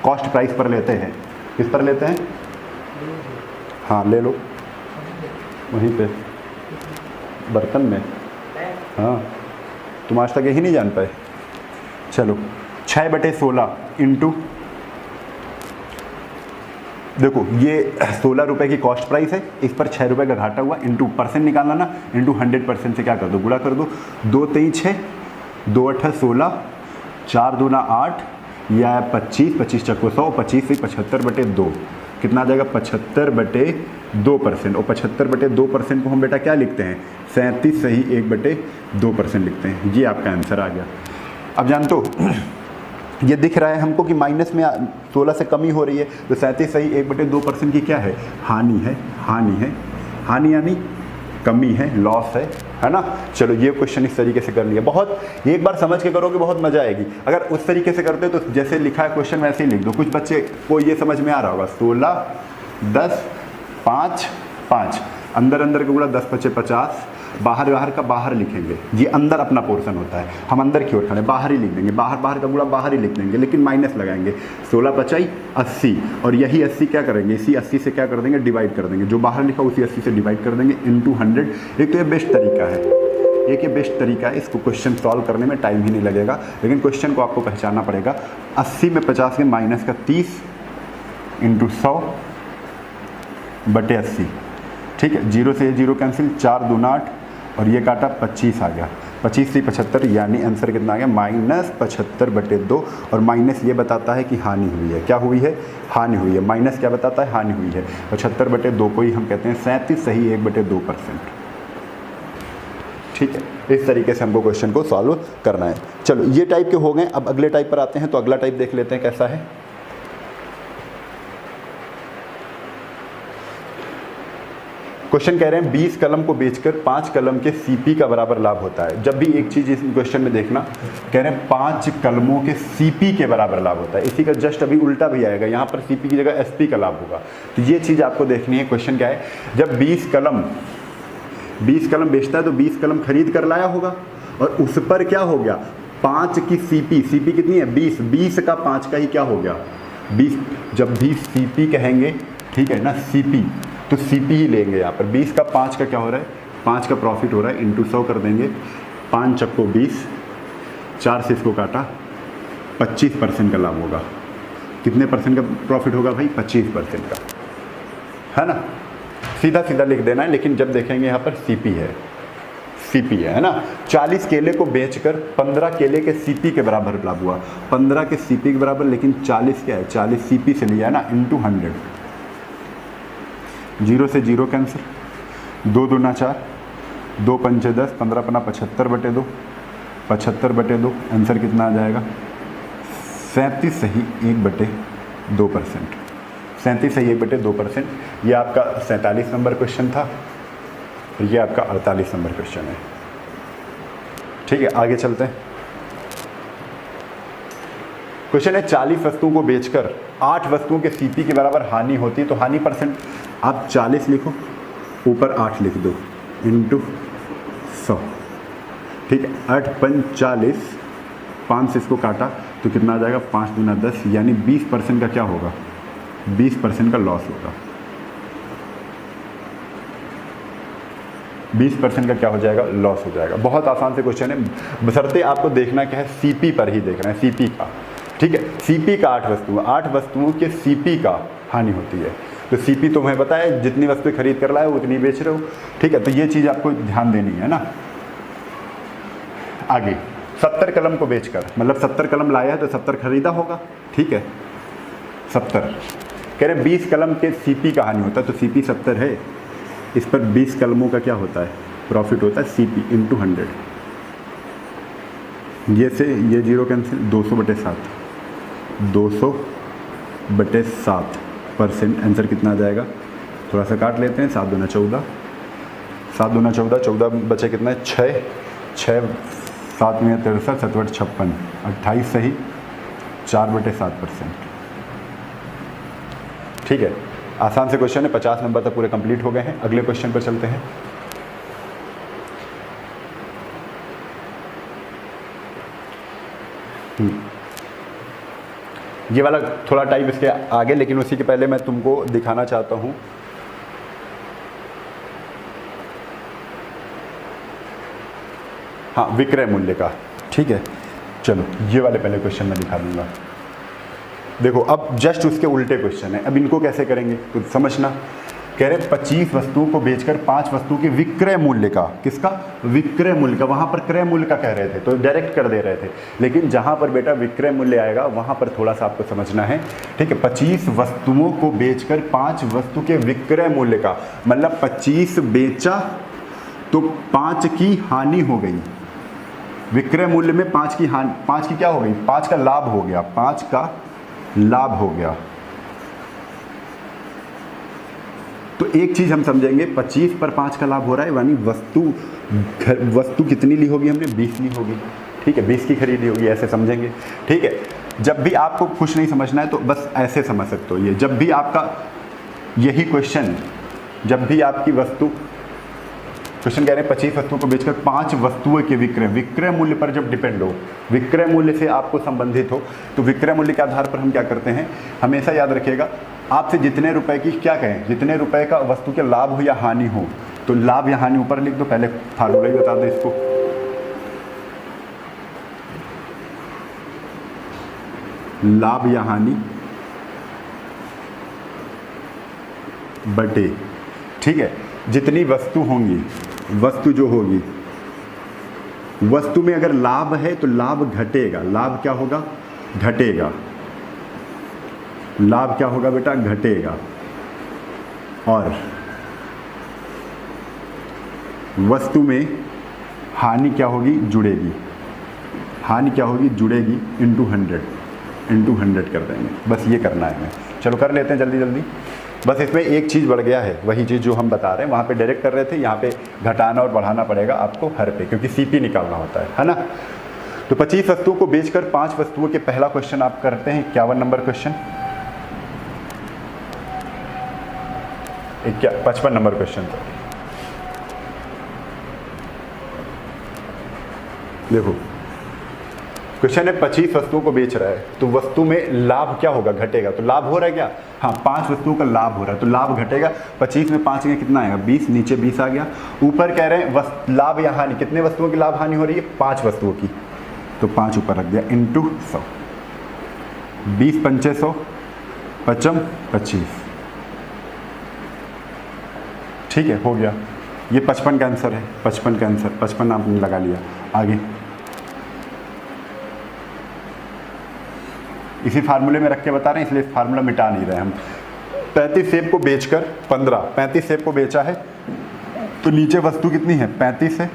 कॉस्ट प्राइस पर लेते हैं। किस पर लेते हैं, हाँ ले लो वहीं पे बर्तन में। हाँ तुम आज तक यही नहीं जान पाए। चलो 6/16 इंटू, देखो ये 16 रुपये की कॉस्ट प्राइस है, इस पर 6 रुपये का घाटा हुआ, इंटू परसेंट निकालना ना, इंटू 100% से क्या कर दो, गुणा कर दो। 2 3 6, 2 8 16, 4 दूना 8, या 25, 25 चक्को 100, 25 से 75/2 कितना आ जाएगा, 75/2%। और 75/2% को हम बेटा क्या लिखते हैं, 37 सही 1/2% लिखते हैं। ये आपका आंसर आ गया। अब जानते हो ये दिख रहा है हमको कि माइनस में 16 से कमी हो रही है, तो 37 सही 1/2% की क्या है, हानि है। हानि यानी कमी है, लॉस है ना। चलो ये क्वेश्चन इस तरीके से कर लिया। बहुत एक बार समझ के करोगे बहुत मजा आएगी। अगर उस तरीके से करते तो जैसे लिखा है क्वेश्चन वैसे ही लिख दो। कुछ बच्चे को ये समझ में आ रहा होगा, 16 10 5 5, अंदर का गुणा 10 5 50, बाहर का बाहर लिखेंगे। ये अंदर अपना पोर्शन होता है, हम अंदर की ओर खड़े बाहर ही लिख देंगे, बाहर का गुणा बाहर ही लिख देंगे, लेकिन माइनस लगाएंगे। 16 5 80, और यही 80 क्या करेंगे, इसी 80 से क्या कर देंगे, डिवाइड कर देंगे। जो बाहर लिखा उसी 80 से डिवाइड कर देंगे, इंटू 100। एक तो ये बेस्ट तरीका है, एक ये बेस्ट तरीका है। इसको क्वेश्चन सॉल्व करने में टाइम ही नहीं लगेगा, लेकिन क्वेश्चन को आपको पहचानना पड़ेगा। 80 में 50 के माइनस का 30 इंटू 100/80। ठीक है, 0 से 0 कैंसिल, 4 दूना 8, और ये काटा 25 आ गया। 25 से 75, यानी आंसर कितना आ गया, -75/2। और माइनस ये बताता है कि हानि हुई है। क्या हुई है, हानि हुई है। माइनस क्या बताता है, हानि हुई है। 75/2 को ही हम कहते हैं 37 सही 1/2%। ठीक है, इस तरीके से हमको क्वेश्चन को सॉल्व करना है। चलो ये टाइप के हो गए। अब अगले टाइप पर आते हैं, तो अगला टाइप देख लेते हैं कैसा है। क्वेश्चन कह रहे हैं 20 कलम को बेचकर 5 कलम के सीपी का बराबर लाभ होता है। जब भी एक चीज़ इस क्वेश्चन में देखना, कह रहे हैं 5 कलमों के सीपी के बराबर लाभ होता है। इसी का जस्ट अभी उल्टा भी आएगा, यहाँ पर सीपी की जगह एसपी का लाभ होगा। तो ये चीज़ आपको देखनी है। क्वेश्चन क्या है, जब 20 कलम बेचता है तो 20 कलम खरीद कर लाया होगा, और उस पर क्या हो गया, 5 की सीपी कितनी है, 20 का 5 का ही क्या हो गया, 20। जब भी सीपी कहेंगे, ठीक है ना, सीपी तो सीपी ही लेंगे यहाँ पर। 20 का 5 का क्या हो रहा है, 5 का प्रॉफिट हो रहा है, इंटू 100 कर देंगे। 5 चक्को 20, 4 से इसको काटा, 25% का लाभ होगा। कितने परसेंट का प्रॉफिट होगा भाई, 25% का, है ना। सीधा लिख देना है, लेकिन जब देखेंगे यहाँ पर सीपी है ना। 40 केले को बेचकर 15 केले के सीपी के बराबर लाभ हुआ। 15 के सीपी के बराबर, लेकिन 40 क्या है, 40 सीपी से लिया है ना, इंटू 100। 0 से 0 कैंसिल, 2 दूना 4, 2 पंचे 10, 15 पना 75/2, 75/2। आंसर कितना आ जाएगा, 37 सही 1/2%। 37 सही 1/2%। ये आपका 47 नंबर क्वेश्चन था, ये आपका 48 नंबर क्वेश्चन है। ठीक है, आगे चलते हैं। क्वेश्चन है 40 वस्तुओं को बेचकर 8 वस्तुओं के सीपी के बराबर हानि होती है, तो हानि परसेंट आप 40 लिखो, ऊपर 8 लिख दो, इंटू 100। ठीक है, 8 पंच 40, 5 से इसको काटा तो कितना आ जाएगा, 5 दूना 10, यानी 20% का क्या होगा, 20% का लॉस होगा। 20% का क्या हो जाएगा, लॉस हो जाएगा। बहुत आसान से क्वेश्चन है, बशर्ते आपको देखना क्या है, सीपी पर ही देखना है, सीपी का। ठीक है, सीपी का 8 वस्तुओं के सीपी का हानि होती है। तो सीपी तो तुम्हें पता है, जितनी वस्तुएं खरीद कर लाए उतनी बेच रहे हो। ठीक है, तो ये चीज़ आपको ध्यान देनी है ना। आगे 70 कलम को बेचकर, मतलब 70 कलम लाया है तो 70 खरीदा होगा। ठीक है, 70 कह रहे 20 कलम के सीपी का हानि होता है, तो सीपी 70 है, इस पर 20 कलमों का क्या होता है, प्रॉफिट होता है, सीपी इंटू 100। ये से ये 0 कैंसिल, 200/7, 200/7%। आंसर कितना आ जाएगा, थोड़ा सा काट लेते हैं, 7 दूना 14, 7 दूना 14, 14 बचे कितना है, 6, 7 में 63, 7 बटे 56, 28 सही, 4/7%। ठीक है, आसान से क्वेश्चन है, 50 नंबर तक पूरे कंप्लीट हो गए हैं। अगले क्वेश्चन पर चलते हैं। ये वाला थोड़ा टाइप इसके आगे, लेकिन उसी के पहले मैं तुमको दिखाना चाहता हूँ। हाँ, विक्रय मूल्य का। ठीक है, चलो ये वाले पहले क्वेश्चन मैं दिखा दूंगा। देखो, अब जस्ट उसके उल्टे क्वेश्चन है, अब इनको कैसे करेंगे तो समझना। कह रहे 25 वस्तुओं को बेचकर 5 वस्तुओं के विक्रय मूल्य का, किसका, विक्रय मूल्य का, वहां पर क्रय मूल्य का कह रहे थे तो डायरेक्ट कर दे रहे थे, लेकिन जहां पर बेटा विक्रय मूल्य आएगा वहां पर थोड़ा सा आपको समझना है। ठीक है, 25 वस्तुओं को बेचकर 5 वस्तु के विक्रय मूल्य का, मतलब 25 बेचा तो 5 की हानि हो गई। विक्रय मूल्य में 5 की हानि, 5 की क्या हो गई, 5 का लाभ हो गया, 5 का लाभ हो गया। तो एक चीज हम समझेंगे, 25 पर 5 का लाभ हो रहा है, यानी वस्तु कितनी ली होगी हमने, 20 ली होगी। ठीक है, 20 की खरीदी होगी, ऐसे समझेंगे। ठीक है, जब भी आपको कुछ नहीं समझना है तो बस ऐसे समझ सकते हो। ये जब भी आपका यही क्वेश्चन, जब भी आपकी वस्तु, क्वेश्चन कह रहे हैं 25 वस्तुओं को बेचकर 5 वस्तुओं के विक्रय मूल्य पर जब डिपेंड हो, विक्रय मूल्य से आपको संबंधित हो, तो विक्रय मूल्य के आधार पर हम क्या करते हैं, हमेशा याद रखिएगा, आपसे जितने रुपए की, क्या कहें, जितने रुपए का वस्तु के लाभ हो या हानि हो, तो लाभ या हानि ऊपर लिख दो, पहले फार्मूला ही बता दो इसको। लाभ या हानि बटे, ठीक है, जितनी वस्तु होंगी, वस्तु जो होगी, वस्तु में अगर लाभ है तो लाभ घटेगा, लाभ क्या होगा, घटेगा, लाभ क्या होगा बेटा, घटेगा। और वस्तु में हानि क्या होगी, जुड़ेगी, हानि क्या होगी, जुड़ेगी, इंटू 100 कर देंगे। बस ये करना है हमें, चलो कर लेते हैं जल्दी जल्दी। बस इसमें एक चीज़ बढ़ गया है, वही चीज़ जो हम बता रहे हैं, वहाँ पे डायरेक्ट कर रहे थे, यहाँ पे घटाना और बढ़ाना पड़ेगा आपको हर पे, क्योंकि सीपी निकालना होता है ना। तो 25 वस्तुओं को बेचकर 5 वस्तुओं के पहला क्वेश्चन आप करते हैं, 51 नंबर क्वेश्चन, 55 नंबर क्वेश्चन। देखो क्वेश्चन है 25 वस्तुओं को बेच रहा है, तो वस्तु में लाभ क्या होगा, घटेगा। तो लाभ हो रहा है क्या, हाँ 5 वस्तुओं का लाभ हो रहा है, तो लाभ घटेगा। 25 में 5 में कितना आएगा, 20, नीचे 20 आ गया। ऊपर कह रहे हैं लाभ या हानि, कितने वस्तुओं की लाभ हानि हो रही है, 5 वस्तुओं की, तो 5 ऊपर रख दिया, इंटू 100, 20 पंचे 100, 55 25। ठीक है, हो गया। ये 55 का आंसर है, 55 का आंसर, 55 आपने लगा लिया। आगे इसी फार्मूले में रख के बता रहे हैं, इसलिए फार्मूला मिटा नहीं रहे हम। 35 सेब को बेचकर 35 सेब को बेचा है, तो नीचे वस्तु कितनी है, 35 है।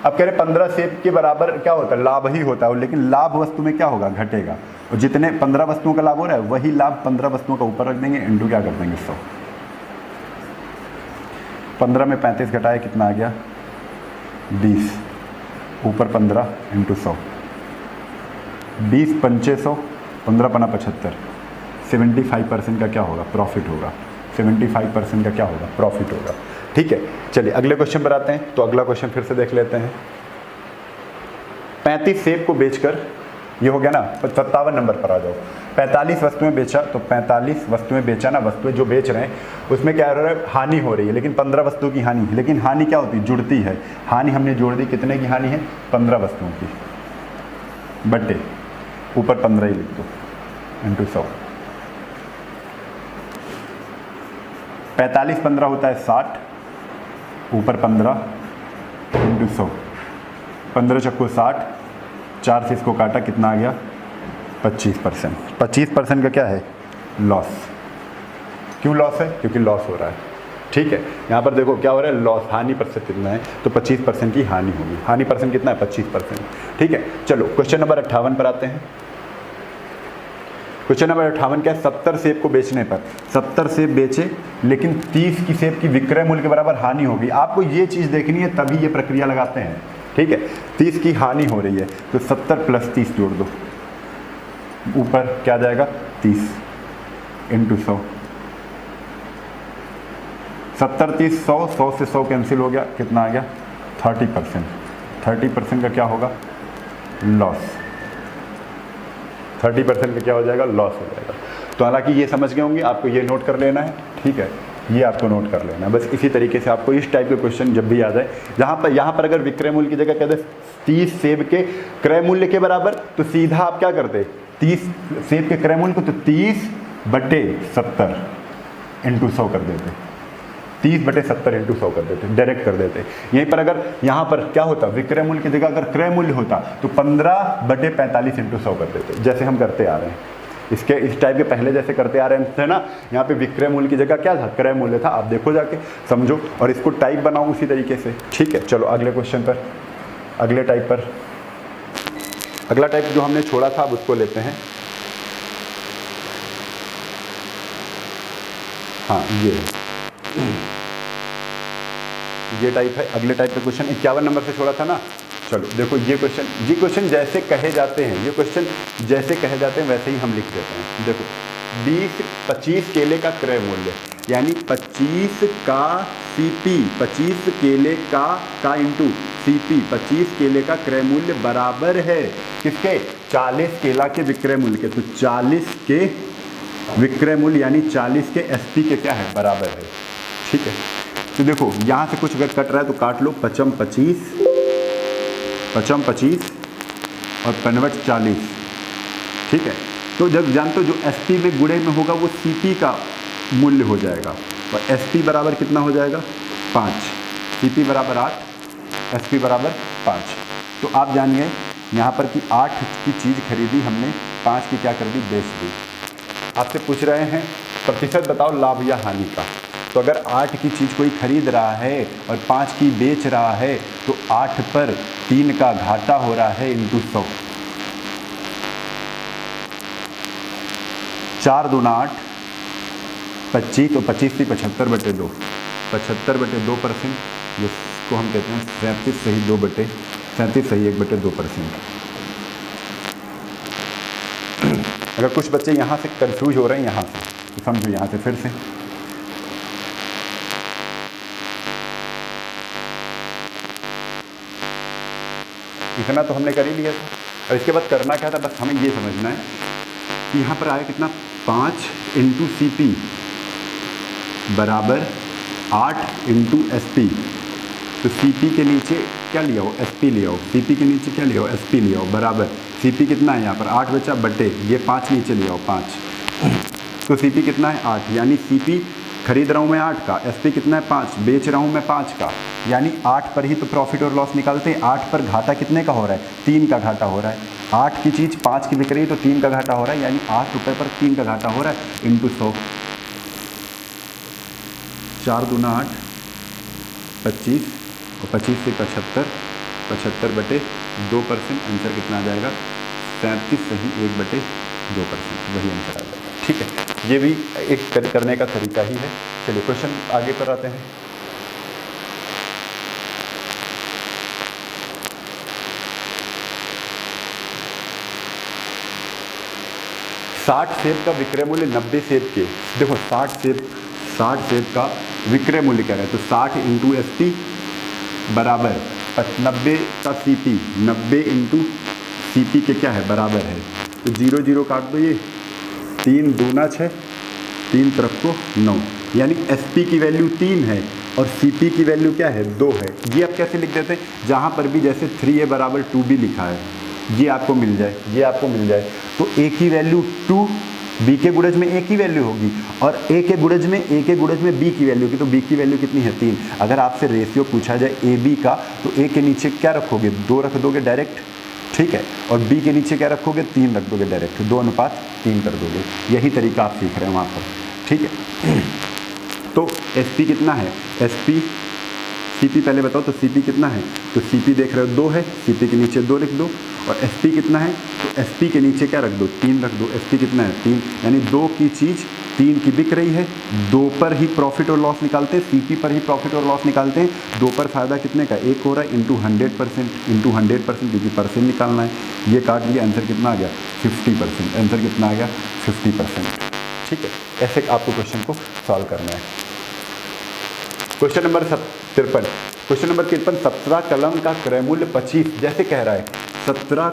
अब कह रहे 15 सेब के बराबर क्या होता है, लाभ ही होता है, लेकिन लाभ वस्तु में क्या होगा, घटेगा। और जितने 15 वस्तुओं का लाभ हो रहा है, वही लाभ 15 वस्तुओं का ऊपर रख देंगे, इंटू क्या कर देंगे 100। 15 में 35 घटाए कितना आ गया, 20, ऊपर 15 इंटू 100, 20 पंचे 100, 15 पना 75, 75% का क्या होगा? प्रॉफिट होगा। 75% का क्या होगा? प्रॉफिट होगा। ठीक है, चलिए अगले क्वेश्चन पर आते हैं। तो अगला क्वेश्चन फिर से देख लेते हैं। 35 सेब को बेचकर, ये हो गया ना, 57 नंबर पर आ जाओ। 45 वस्तुएं बेचा, तो 45 वस्तुएं बेचा ना, वस्तुएं जो बेच रहे हैं उसमें क्या हो रहा है? हानि हो रही है, लेकिन 15 वस्तुओं की हानि। लेकिन हानि क्या होती है? जुड़ती है। हानि हमने जोड़ दी, कितने की हानि है? 15 वस्तुओं की, बटे ऊपर 15 ही लिख दो, इंटू 100। 45 15 होता है 60, ऊपर 15 इंटू 100। 15 चक्को 60, 4 से इसको काटा, कितना आ गया? 25%। 25% का क्या है? लॉस। क्यों लॉस है? क्योंकि लॉस हो रहा है। ठीक है, यहाँ पर देखो क्या हो रहा है? लॉस। हानि प्रतिशत कितना है? तो 25% की हानि होगी। हानि परसेंट कितना है? 25%। ठीक है, चलो क्वेश्चन नंबर 58 पर आते हैं। क्वेश्चन नंबर 58 क्या है? 70 सेब को बेचने पर, 70 सेब बेचे लेकिन 30 की सेब की विक्रय मूल्य के बराबर हानि होगी। आपको ये चीज़ देखनी है, तभी ये प्रक्रिया लगाते हैं। ठीक है, 30 की हानि हो रही है, तो 70 प्लस 30 जोड़ दो, ऊपर क्या जाएगा? 30 इंटू 100। 70 30 100, 100 से 100 कैंसिल हो गया, कितना आ गया? 30%। 30% का क्या होगा? लॉस। 30% का क्या हो जाएगा? लॉस हो जाएगा। तो हालांकि ये समझ गए होंगे, आपको ये नोट कर लेना है। ठीक है, ये आपको नोट कर लेना है। बस इसी तरीके से आपको इस टाइप के क्वेश्चन जब भी आ जाए, यहाँ पर अगर विक्रय मूल्य की जगह कहते 30 सेब के क्रय मूल्य के बराबर, तो सीधा आप क्या करते? 30 सेब के क्रय मूल्य को तो 30 बटे 70 इंटू 100 कर देते। 30 बटे 70 इंटू 100 कर देते, डायरेक्ट कर देते। यहीं पर अगर यहाँ पर क्या होता? विक्रय मूल्य की जगह अगर क्रय मूल्य होता तो 15 बटे 45 इंटू 100 कर देते, जैसे हम करते आ रहे हैं। इसके इस टाइप के पहले जैसे करते आ रहे थे ना, यहाँ पे विक्रय मूल्य की जगह क्या था? क्रय मूल्य था। आप देखो जाके, समझो, और इसको टाइप बनाओ उसी तरीके से। ठीक है, चलो अगले क्वेश्चन पर, अगले टाइप पर। अगला टाइप जो हमने छोड़ा था, अब उसको लेते हैं। हाँ, ये टाइप है। अगले टाइप का क्वेश्चन 51 नंबर से छोड़ा था ना। चलो देखो, ये क्वेश्चन जैसे कहे जाते हैं, ये क्वेश्चन जैसे कहे जाते हैं वैसे ही हम लिख देते हैं। देखो, 25 केले का क्रय मूल्य, यानी 25 का सीपी, 25 केले का इंटू सीपी, 25 केले का क्रय मूल्य बराबर है किसके? 40 केला के विक्रय मूल्य के। तो 40 के विक्रय मूल्य यानी 40 के एसपी के क्या है? बराबर है। ठीक है, तो देखो यहाँ से कुछ अगर कट रहा है तो काट लो। 55 25 और 55 40। ठीक है, तो जब जानते हो जो एसपी में गुणे में होगा वो सीपी का मूल्य हो जाएगा, और एसपी बराबर कितना हो जाएगा? 5। सीपी बराबर 8, एसपी बराबर 5। तो आप जान गए यहाँ पर कि 8 की चीज़ खरीदी हमने, 5 की क्या कर दी? बेच दी। आपसे पूछ रहे हैं प्रतिशत बताओ लाभ या हानि का। तो अगर 8 की चीज़ कोई खरीद रहा है और 5 की बेच रहा है, तो 8 पर 3 का घाटा हो रहा है इंटू 100। 4 दूना 8, 25, तो 25 थी 75 बटे 2, 75 बटे 2%, जिसको हम कहते हैं 37 सही 2 बटे 37 सही 1 बटे 2%। अगर कुछ बच्चे यहाँ से कंफ्यूज हो रहे हैं, यहाँ से तो समझो, यहाँ से फिर से इतना तो हमने कर ही लिया था। और इसके बाद करना क्या था? बस हमें ये समझना है कि यहाँ पर आया कितना? 5 इंटू सी पी बराबर 8 इंटू एस पी। तो सी पी के नीचे क्या लिया हो? एस पी लिया हो। सी पी के नीचे क्या लिया हो? एस पी लिया हो, बराबर सी पी कितना है? यहाँ पर 8 बचा, बटे ये 5 नीचे लिया हो 5। तो सी पी कितना है? 8। यानी सी पी खरीद रहा हूँ मैं 8 का, एस पी कितना है? 5, बेच रहा हूँ मैं 5 का, यानी 8 पर ही तो प्रॉफिट और लॉस निकालते हैं। 8 पर घाटा कितने का हो रहा है? 3 का घाटा हो रहा है। 8 की चीज़ 5 की बिक रही है तो 3 का घाटा हो रहा है, यानी 8 रुपये पर 3 का घाटा हो रहा है इंटू 100। 4 दूना 8, 25 और 25 से 75, 75 बटे 2%। आंसर कितना आ जाएगा? 37 सही 1 बटे 2%, वही आंसर आ जाएगा। ठीक है, ये भी एक करने का तरीका ही है। चलिए क्वेश्चन आगे पर आते हैं। 60 सेब का विक्रय मूल्य 90 सेब के, देखो 60 सेब का विक्रय मूल्य कह रहे हैं, तो 60 इंटू SP बराबर 90 का CP, 90 इंटू CP के क्या है बराबर है, तो 0 0 काट दो, ये 3 दूना 6, 3 तरफ को 9, यानी SP की वैल्यू 3 है और CP की वैल्यू क्या है 2 है। ये आप कैसे लिख देते हैं, जहाँ पर भी जैसे 3A बराबर 2B लिखा है, ये आपको मिल जाए, ये आपको मिल जाए, तो A की वैल्यू 2, B के गुणज में A की वैल्यू होगी और A के गुणज में B की वैल्यू होगी, तो B की वैल्यू कितनी है 3। अगर आपसे रेशियो पूछा जाए AB का, तो A के नीचे क्या रखोगे, 2 रख दोगे डायरेक्ट, ठीक है, और B के नीचे क्या रखोगे, 3 रख दोगे डायरेक्ट, 2:3 कर दोगे। यही तरीका आप सीख रहे हैं वहाँ पर, ठीक है। तो SP कितना है, SP CP पहले बताओ, तो CP कितना है, तो CP देख रहे हो 2 है, CP के नीचे 2 लिख दो, और SP कितना है, तो SP के नीचे क्या रख दो, 3 रख दो। SP कितना है 3, यानी 2 की चीज़ 3 की बिक रही है, 2 पर ही प्रॉफिट और लॉस निकालते हैं, CP पर ही प्रॉफिट और लॉस निकालते हैं, 2 पर फायदा कितने का 1 हो रहा है, इंटू 100%, क्योंकि परसेंट निकालना है, ये काट लिया, आंसर कितना आ गया 50%, आंसर कितना आ गया 50%, ठीक है। ऐसे आपको क्वेश्चन को सॉल्व करना है। क्वेश्चन नंबर 53, 17 कलम का क्रय मूल्य 25, जैसे कह रहा है 17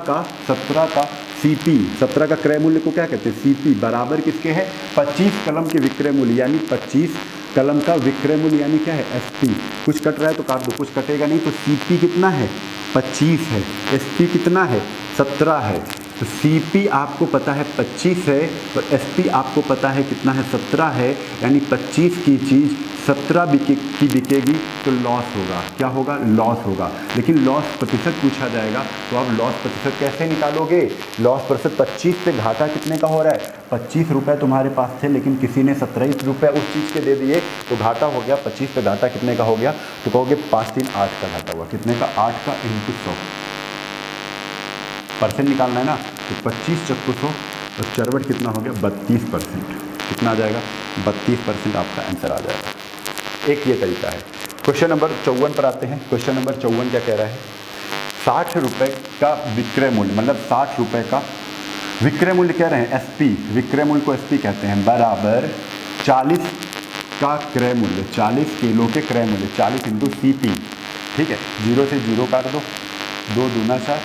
का CP, 17 का क्रय मूल्य को क्या कहते हैं CP बराबर किसके है 25 कलम के विक्रय मूल्य, यानी 25 कलम का विक्रय मूल्य यानी क्या है SP। कुछ कट रहा है तो काट दो, कुछ कटेगा नहीं, तो CP कितना है 25 है, SP कितना है 17 है, तो CP आपको पता है 25 है और SP आपको पता है कितना है 17 है, यानी 25 की चीज़ 17 की बिकेगी तो लॉस होगा, क्या होगा लॉस होगा। लेकिन लॉस प्रतिशत पूछा जाएगा तो आप लॉस प्रतिशत कैसे निकालोगे, लॉस प्रतिशत 25 पे घाटा कितने का हो रहा है 25 रुपये तुम्हारे पास थे, लेकिन किसी ने 27 रुपये उस चीज़ के दे दिए तो घाटा हो गया 25 पे घाटा कितने का हो गया, तो कहोगे 5 3 8 का घाटा हुआ, कितने का 8 का इंटू 100, परसेंट निकालना है ना, तो 25 चक्कू 100 और चरवट कितना हो गया 32%, कितना आ जाएगा 32% आपका आंसर आ जाएगा। एक ये तरीका है। क्वेश्चन नंबर 54 पर आते हैं। क्वेश्चन नंबर 54 क्या कह रहा है, 60 रुपये का विक्रय मूल्य, मतलब 60 रुपये का विक्रय मूल्य कह रहे हैं SP, विक्रय मूल्य को SP कहते हैं, बराबर 40 का क्रय मूल्य, 40 किलो के क्रय मूल्य, 40 इंटू CP, ठीक है, 0 से 0 काट दो, 2 दूना 4,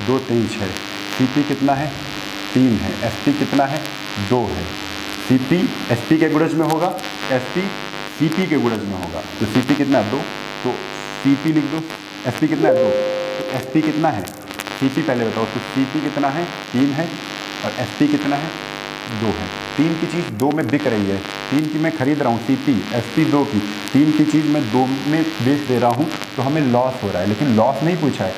2 3 6, CP कितना है 3 है, SP कितना है 2 है, CP SP के गुणज में होगा, SP CP के गुणज में होगा, तो CP कितना है 2, तो CP लिख दो, SP कितना है 2, तो SP कितना है CP पहले बताओ, तो CP कितना है 3 है और SP कितना है 2 है। 3 की चीज़ 2 में बिक रही है, 3 की मैं खरीद रहा हूँ CP, SP 2 की, 3 की चीज़ मैं 2 में बेच दे रहा हूँ, तो हमें लॉस हो रहा है, लेकिन लॉस नहीं पूछा है,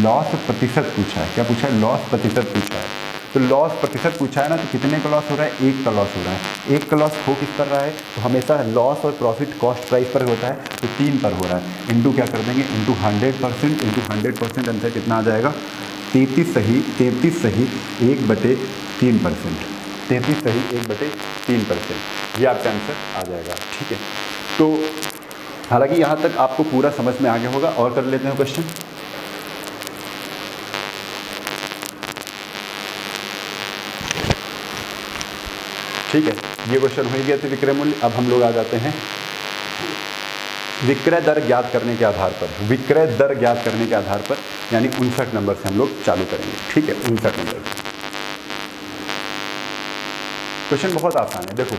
लॉस प्रतिशत पूछा है। क्या पूछा है, लॉस प्रतिशत पूछा है, तो लॉस प्रतिशत पूछा है ना, तो कितने का लॉस हो रहा है 1 का लॉस हो रहा है, 1 का लॉस हो किस पर रहा है, तो हमेशा लॉस और प्रॉफिट कॉस्ट प्राइस पर होता है, तो 3 पर हो रहा है, इंटू क्या कर देंगे इंटू 100%, इंटू 100% आंसर कितना आ जाएगा 33 सही 1/3%, 33 सही 1/3%, ये आपका आंसर आ जाएगा, ठीक है। तो हालांकि यहाँ तक आपको पूरा समझ में आ गया होगा, और कर लेते हैं क्वेश्चन। ठीक है, ये क्वेश्चन हो ही गया थे विक्रय मूल्य। अब हम लोग आ जाते हैं विक्रय दर ज्ञात करने के आधार पर, विक्रय दर ज्ञात करने के आधार पर, यानी 59 नंबर से हम लोग चालू करेंगे, ठीक है 59 नंबर। क्वेश्चन बहुत आसान है, देखो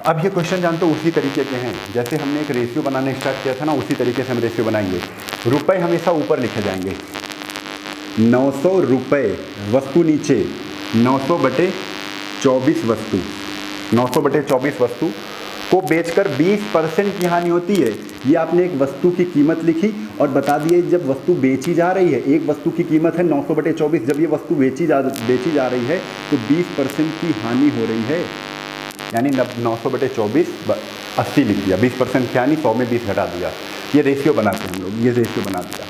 अब ये क्वेश्चन जानते हो उसी तरीके के हैं, जैसे हमने एक रेशियो बनाने स्टार्ट किया था ना, उसी तरीके से हम रेशियो बनाएंगे। रुपए हमेशा ऊपर लिखे जाएंगे, 900 रुपये वस्तु नीचे, 900/24 वस्तु, 900/24 वस्तु को बेचकर 20% की हानि होती है। ये आपने एक वस्तु की कीमत लिखी और बता दिए जब वस्तु बेची जा रही है, एक वस्तु की कीमत है 900/24, जब ये वस्तु बेची जा रही है तो 20% की हानि हो रही है, यानी 900/24 80 लिख दिया, 20% की हानि, 100 में 20 घटा दिया। ये रेशियो बनाते हैं हम लोग, ये रेशियो बना दिया।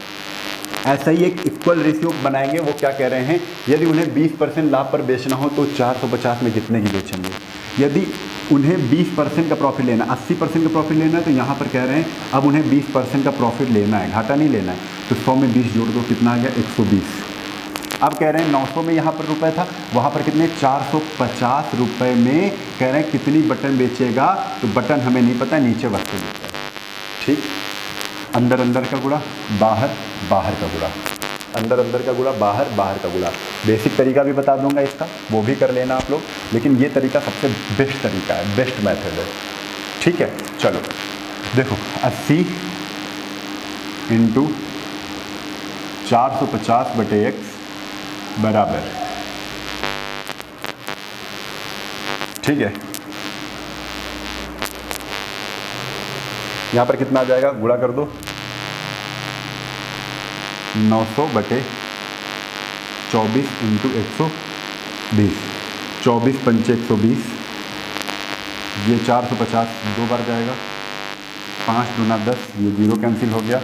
ऐसा ही एक इक्वल रेशियो बनाएंगे, वो क्या कह रहे हैं, यदि उन्हें 20% लाभ पर बेचना हो तो 450 में कितने की बेचेंगे। यदि उन्हें 20% का प्रॉफिट लेना, 80% का प्रॉफिट लेना है, तो यहाँ पर कह रहे हैं अब उन्हें 20% का प्रॉफिट लेना है, घाटा नहीं लेना है, तो 100 में 20 जोड़ दो, कितना आ गया 120। अब कह रहे हैं 900 में यहाँ पर रुपए था, वहाँ पर कितने 450 रुपए में कह रहे हैं कितनी बटन बेचेगा, तो बटन हमें नहीं पता, नीचे वस्तु लिखा है। ठीक, अंदर अंदर का गुणा, बाहर बाहर का गुणा, अंदर अंदर का गुणा, बाहर बाहर का गुणा। बेसिक तरीका भी बता दूंगा इसका, वो भी कर लेना आप लोग, लेकिन ये तरीका सबसे बेस्ट तरीका है, बेस्ट मेथड है। ठीक है, चलो देखो 80 इंटू 450/x बराबर, ठीक है, यहाँ पर कितना आ जाएगा, गुणा कर दो 900/24 इंटू 120, 24 पंचे 120, ये 450 दो बार जाएगा, 5 दूना 10, ये 0 कैंसिल हो गया।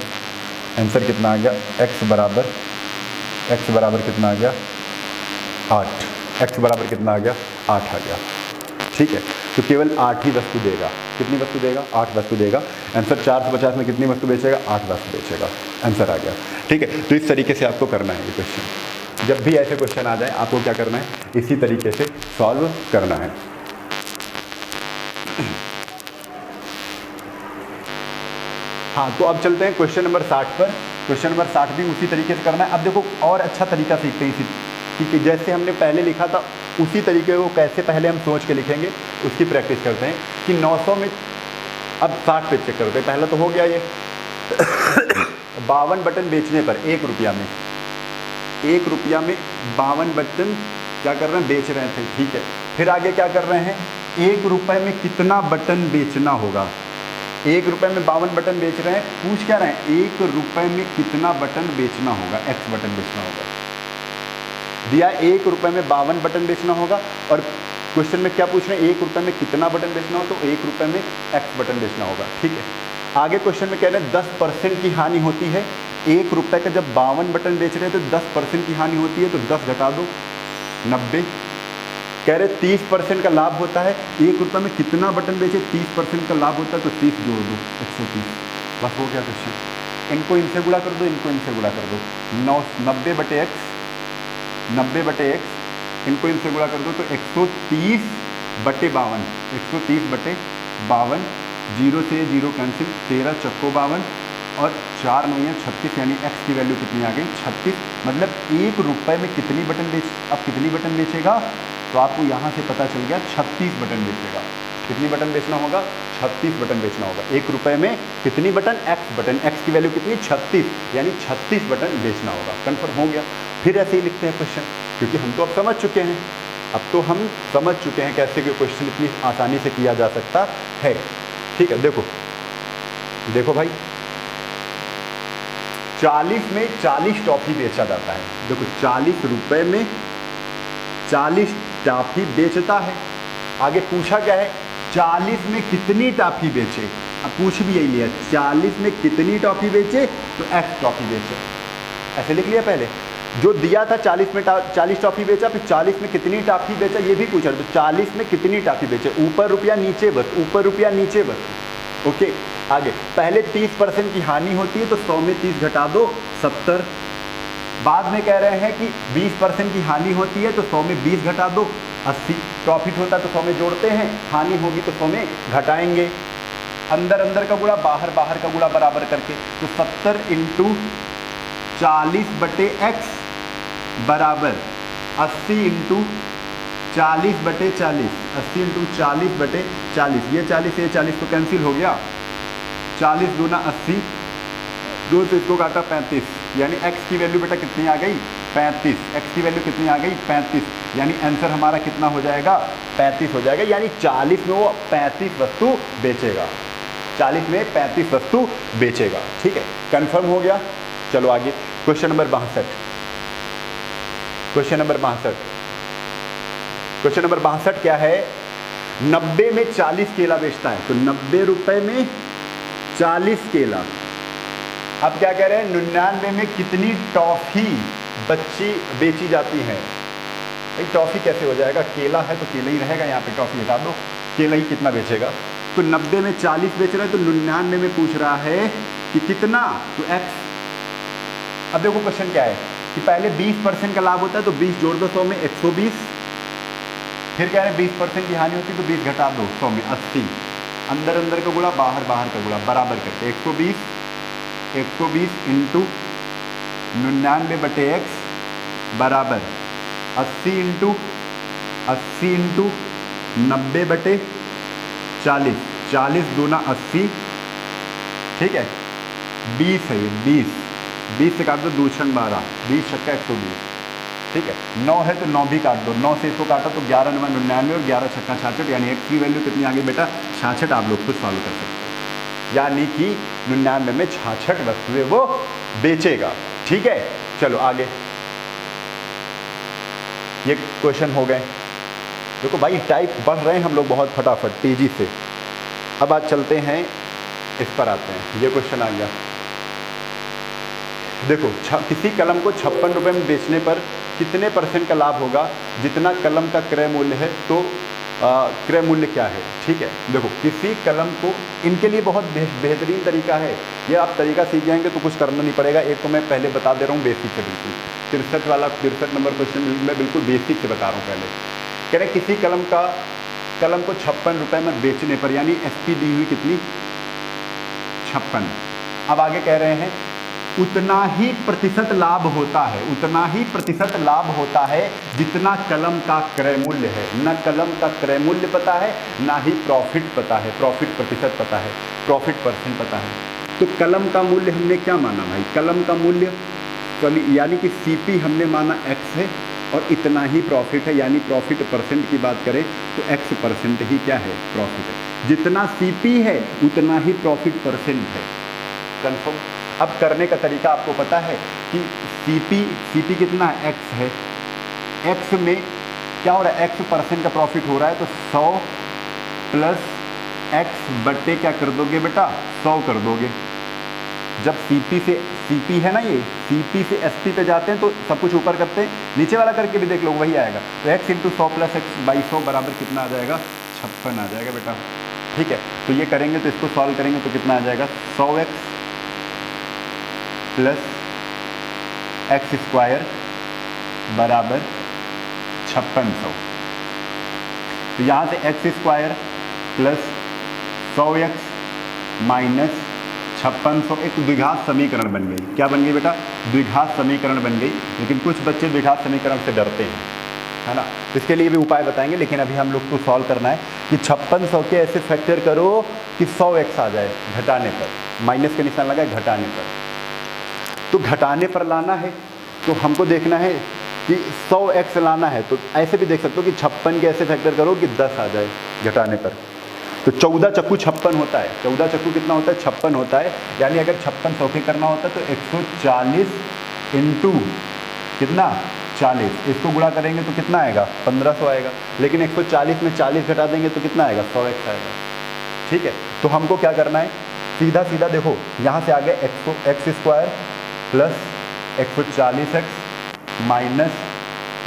आंसर कितना आ गया, x बराबर कितना आ गया 8, x बराबर कितना आ गया 8 आ गया। ठीक है, तो केवल 8 ही वस्तु देगा, कितनी वस्तु देगा, 8 वस्तु देगा। आंसर 450 में कितनी वस्तु बेचेगा, 8 वस्तु बेचेगा, आंसर आ गया। ठीक है, तो इस तरीके से आपको करना है ये क्वेश्चन। जब भी ऐसे क्वेश्चन आ जाए आपको क्या करना है, इसी तरीके से सॉल्व करना है। हाँ, तो अब चलते हैं क्वेश्चन नंबर 60 पर। क्वेश्चन नंबर 60 भी उसी तरीके से करना है। अब देखो और अच्छा तरीका सीखते हैं इसी, कि जैसे हमने पहले लिखा था उसी तरीके को कैसे पहले हम सोच के लिखेंगे, उसकी प्रैक्टिस करते हैं। कि 900 में अब 60 पे चेक करते हैं। पहला तो हो गया ये 52 बटन बेचने पर 1 रुपया में, 1 रुपया में 52 बटन क्या कर रहे हैं, बेच रहे थे। ठीक है, फिर आगे क्या कर रहे हैं, 1 रुपये में कितना बटन बेचना होगा। 1 रुपये में 52 बटन बेच रहे हैं, पूछ क्या रहे हैं, 1 रुपये में कितना बटन बेचना होगा, x बटन बेचना होगा। दिया 1 रुपये में 52 बटन बेचना होगा, और क्वेश्चन में क्या पूछ रहे हैं, 1 रुपये में कितना बटन बेचना हो, तो 1 रुपये में x बटन बेचना होगा। ठीक है, आगे क्वेश्चन में कह रहे हैं 10% की हानि होती है। 1 रुपये का जब 52 बटन बेच रहे हैं तो 10% की हानि होती है, तो 10 घटा दो 90। कह रहे 30% का लाभ होता है। 1 रुपये में कितना बटन बेचे, 30% का लाभ होता है, तो 30 जोड़ दो 130। बस हो गया क्वेश्चन। इनको इनसे गुणा कर दो, इनको इनसे गुणा कर दो, 90/x, 90/x, इनको इनसे गुणा कर दो तो 130/52, 130/52, 0 से 0 कैंसिल, 13 चक्को 52 और 4 9 36, यानी x की वैल्यू कितनी आ गई 36। मतलब 1 रुपये में कितनी बटन अब कितनी बटन बेचेगा, तो आपको यहाँ से पता चल गया 36 बटन बेचेगा। कितनी बटन बेचना होगा, 36 बटन बेचना होगा। 1 रुपये में कितनी बटन, x बटन, x की वैल्यू कितनी 36, यानी 36 बटन बेचना होगा। कन्फर्म हो गया। फिर ऐसे ही लिखते हैं क्वेश्चन, क्योंकि हम तो अब समझ चुके हैं, कैसे कि क्वेश्चन इतनी आसानी से किया जा सकता है। ठीक है, देखो भाई 40 में 40 टॉफी बेचा जाता है। देखो 40 रुपये में 40 टॉफी बेचता है। आगे पूछा क्या है, 40 में कितनी टॉफी बेचे। अब पूछ भी यही लिया, 40 में कितनी टॉफी बेचे, तो x टॉफी बेचे, ऐसे लिख लिया। पहले जो दिया था 40 में 40 टॉफी बेचा, फिर 40 में कितनी टॉफी बेचा ये भी पूछा, तो 40 में कितनी टॉफी बेचे, ऊपर रुपया नीचे बस, ऊपर रुपया नीचे बस। ओके, आगे पहले 30% की हानि होती है, तो 100 में 30 घटा दो 70। बाद में कह रहे हैं कि 20% की हानि होती है, तो 100 में 20 घटा दो 80। प्रॉफिट होता है तो 100 में जोड़ते हैं, हानि होगी तो 100 में घटाएंगे। अंदर अंदर का गुणा, बाहर बाहर का गुणा बराबर करके, तो 70 इंटू 40/x बराबर 80 इंटू 40/40, 80 इंटू 40/40। ये 40 तो कैंसिल हो गया, 40 दूना 80, 2 से इसको काटा 35, यानी x की वैल्यू बेटा कितनी आ गई 35। x की वैल्यू कितनी आ गई 35, यानी आंसर हमारा कितना हो जाएगा 35 हो जाएगा। यानी 40 में वो 35 वस्तु बेचेगा, 40 में 35 वस्तु बेचेगा। ठीक है, कंफर्म हो गया। चलो आगे क्वेश्चन नंबर 62। क्वेश्चन नंबर 62 क्या है, 90 में 40 केला बेचता है, तो 90 रुपये में 40 केला। अब क्या कह रहे हैं, 99 में कितनी टॉफी बेची जाती है। टॉफी कैसे हो जाएगा, केला है तो केला ही रहेगा, यहाँ पे टॉफी हटा दो, केला ही कितना बेचेगा। तो 90 में 40 बेच रहा है, तो 99 में पूछ रहा है कि कितना, तो x। अब देखो क्वेश्चन क्या है, कि पहले 20% का लाभ होता है तो 20 जोड़ दो 100 में 120, फिर कह रहे हैं 20% की हानि होती है तो 20 घटा दो 100 में 80, अंदर अंदर का गुणा बाहर बाहर का गुणा बराबर करते 120 इंटू 99/x बराबर 80 इंटू 90/40, 40 दूना 80, ठीक है 20 है ये 20 से काट दो 2 छंग 12, 20 छक्का 120, ठीक है 9 है तो 9 भी काट दो, 9 से इसको काटा तो 11 9 99 और 11 छक्का 66, यानी x की वैल्यू कितनी आ गई बेटा 66। आप लोग खुद सॉल्व कर सकते हैं, यानी कि 99 में 66 वस्तुएं वो बेचेगा, ठीक है। चलो आगे, ये क्वेश्चन हो गए। देखो भाई टाइप बढ़ रहे हैं हम लोग बहुत फटाफट तेजी से। अब आज चलते हैं इस पर आते हैं, ये क्वेश्चन आ गया। देखो किसी कलम को 56 रुपये में बेचने पर कितने % का लाभ होगा, जितना कलम का क्रय मूल्य है तो क्रय मूल्य क्या है, ठीक है। देखो किसी कलम को, इनके लिए बहुत बेहतरीन तरीका है, ये आप तरीका सीख जाएंगे तो कुछ करना नहीं पड़ेगा। एक तो मैं पहले बता दे रहा हूँ बेसिक से, बिल्कुल 63 नंबर क्वेश्चन मैं बिल्कुल बेसिक से बता रहा हूँ। पहले कह रहे किसी कलम को 56 रुपये में बेचने पर, यानी SP दी हुई कितनी 56। अब आगे कह रहे हैं उतना ही प्रतिशत लाभ होता है, उतना ही प्रतिशत लाभ होता है जितना कलम का क्रय मूल्य है। ना कलम का क्रय मूल्य पता है, ना ही प्रॉफिट पता है, प्रॉफिट प्रतिशत पता है, प्रॉफिट % पता है। तो कलम का मूल्य हमने क्या माना भाई, कलम का मूल्य यानी कि CP हमने माना x है और इतना ही प्रॉफिट है, यानी प्रॉफिट % की बात करें तो x% ही क्या है प्रॉफिट है। जितना CP है उतना ही प्रॉफिट % है, कंफर्म। अब करने का तरीका आपको पता है कि CP कितना है, x है, x में क्या हो रहा है, x% का प्रॉफिट हो रहा है तो 100 प्लस x बट्टे क्या कर दोगे बेटा 100 कर दोगे। जब CP है ना, ये CP से SP पे जाते हैं तो सब कुछ ऊपर करते हैं, नीचे वाला करके भी देख लो वही आएगा। तो x into 100 plus x by 100 बराबर कितना आ जाएगा 56 आ जाएगा बेटा, ठीक है। तो ये करेंगे तो इसको सॉल्व करेंगे तो कितना आ जाएगा 100x प्लस x² बराबर 5600। तो यहाँ से x² प्लस 100x माइनस 5600 एक द्विघात समीकरण बन गई। क्या बन गई बेटा, द्विघात समीकरण बन गई। लेकिन कुछ बच्चे द्विघात समीकरण से डरते हैं, है ना, इसके लिए भी उपाय बताएंगे। लेकिन अभी हम लोग को सॉल्व करना है कि 5600 के ऐसे फैक्टर करो कि 100x आ जाए, घटाने पर माइनस का निशान लगा है, घटाने पर। तो घटाने पर लाना है तो हमको देखना है कि 100x लाना है, तो ऐसे भी देख सकते हो कि 56 के ऐसे फैक्टर करो कि 10 आ जाए घटाने पर। तो 14 चक्कू 56 होता है, 14 चक्कू कितना होता है 56 होता है। यानी अगर 56 सौखे करना होता है तो 140 इंटू कितना 40, इसको गुणा करेंगे तो कितना आएगा 1500 आएगा। लेकिन 140 में 40 घटा देंगे तो कितना आएगा 100x आएगा, ठीक है। तो हमको क्या करना है, सीधा सीधा देखो यहाँ से आगे x² plus 140x minus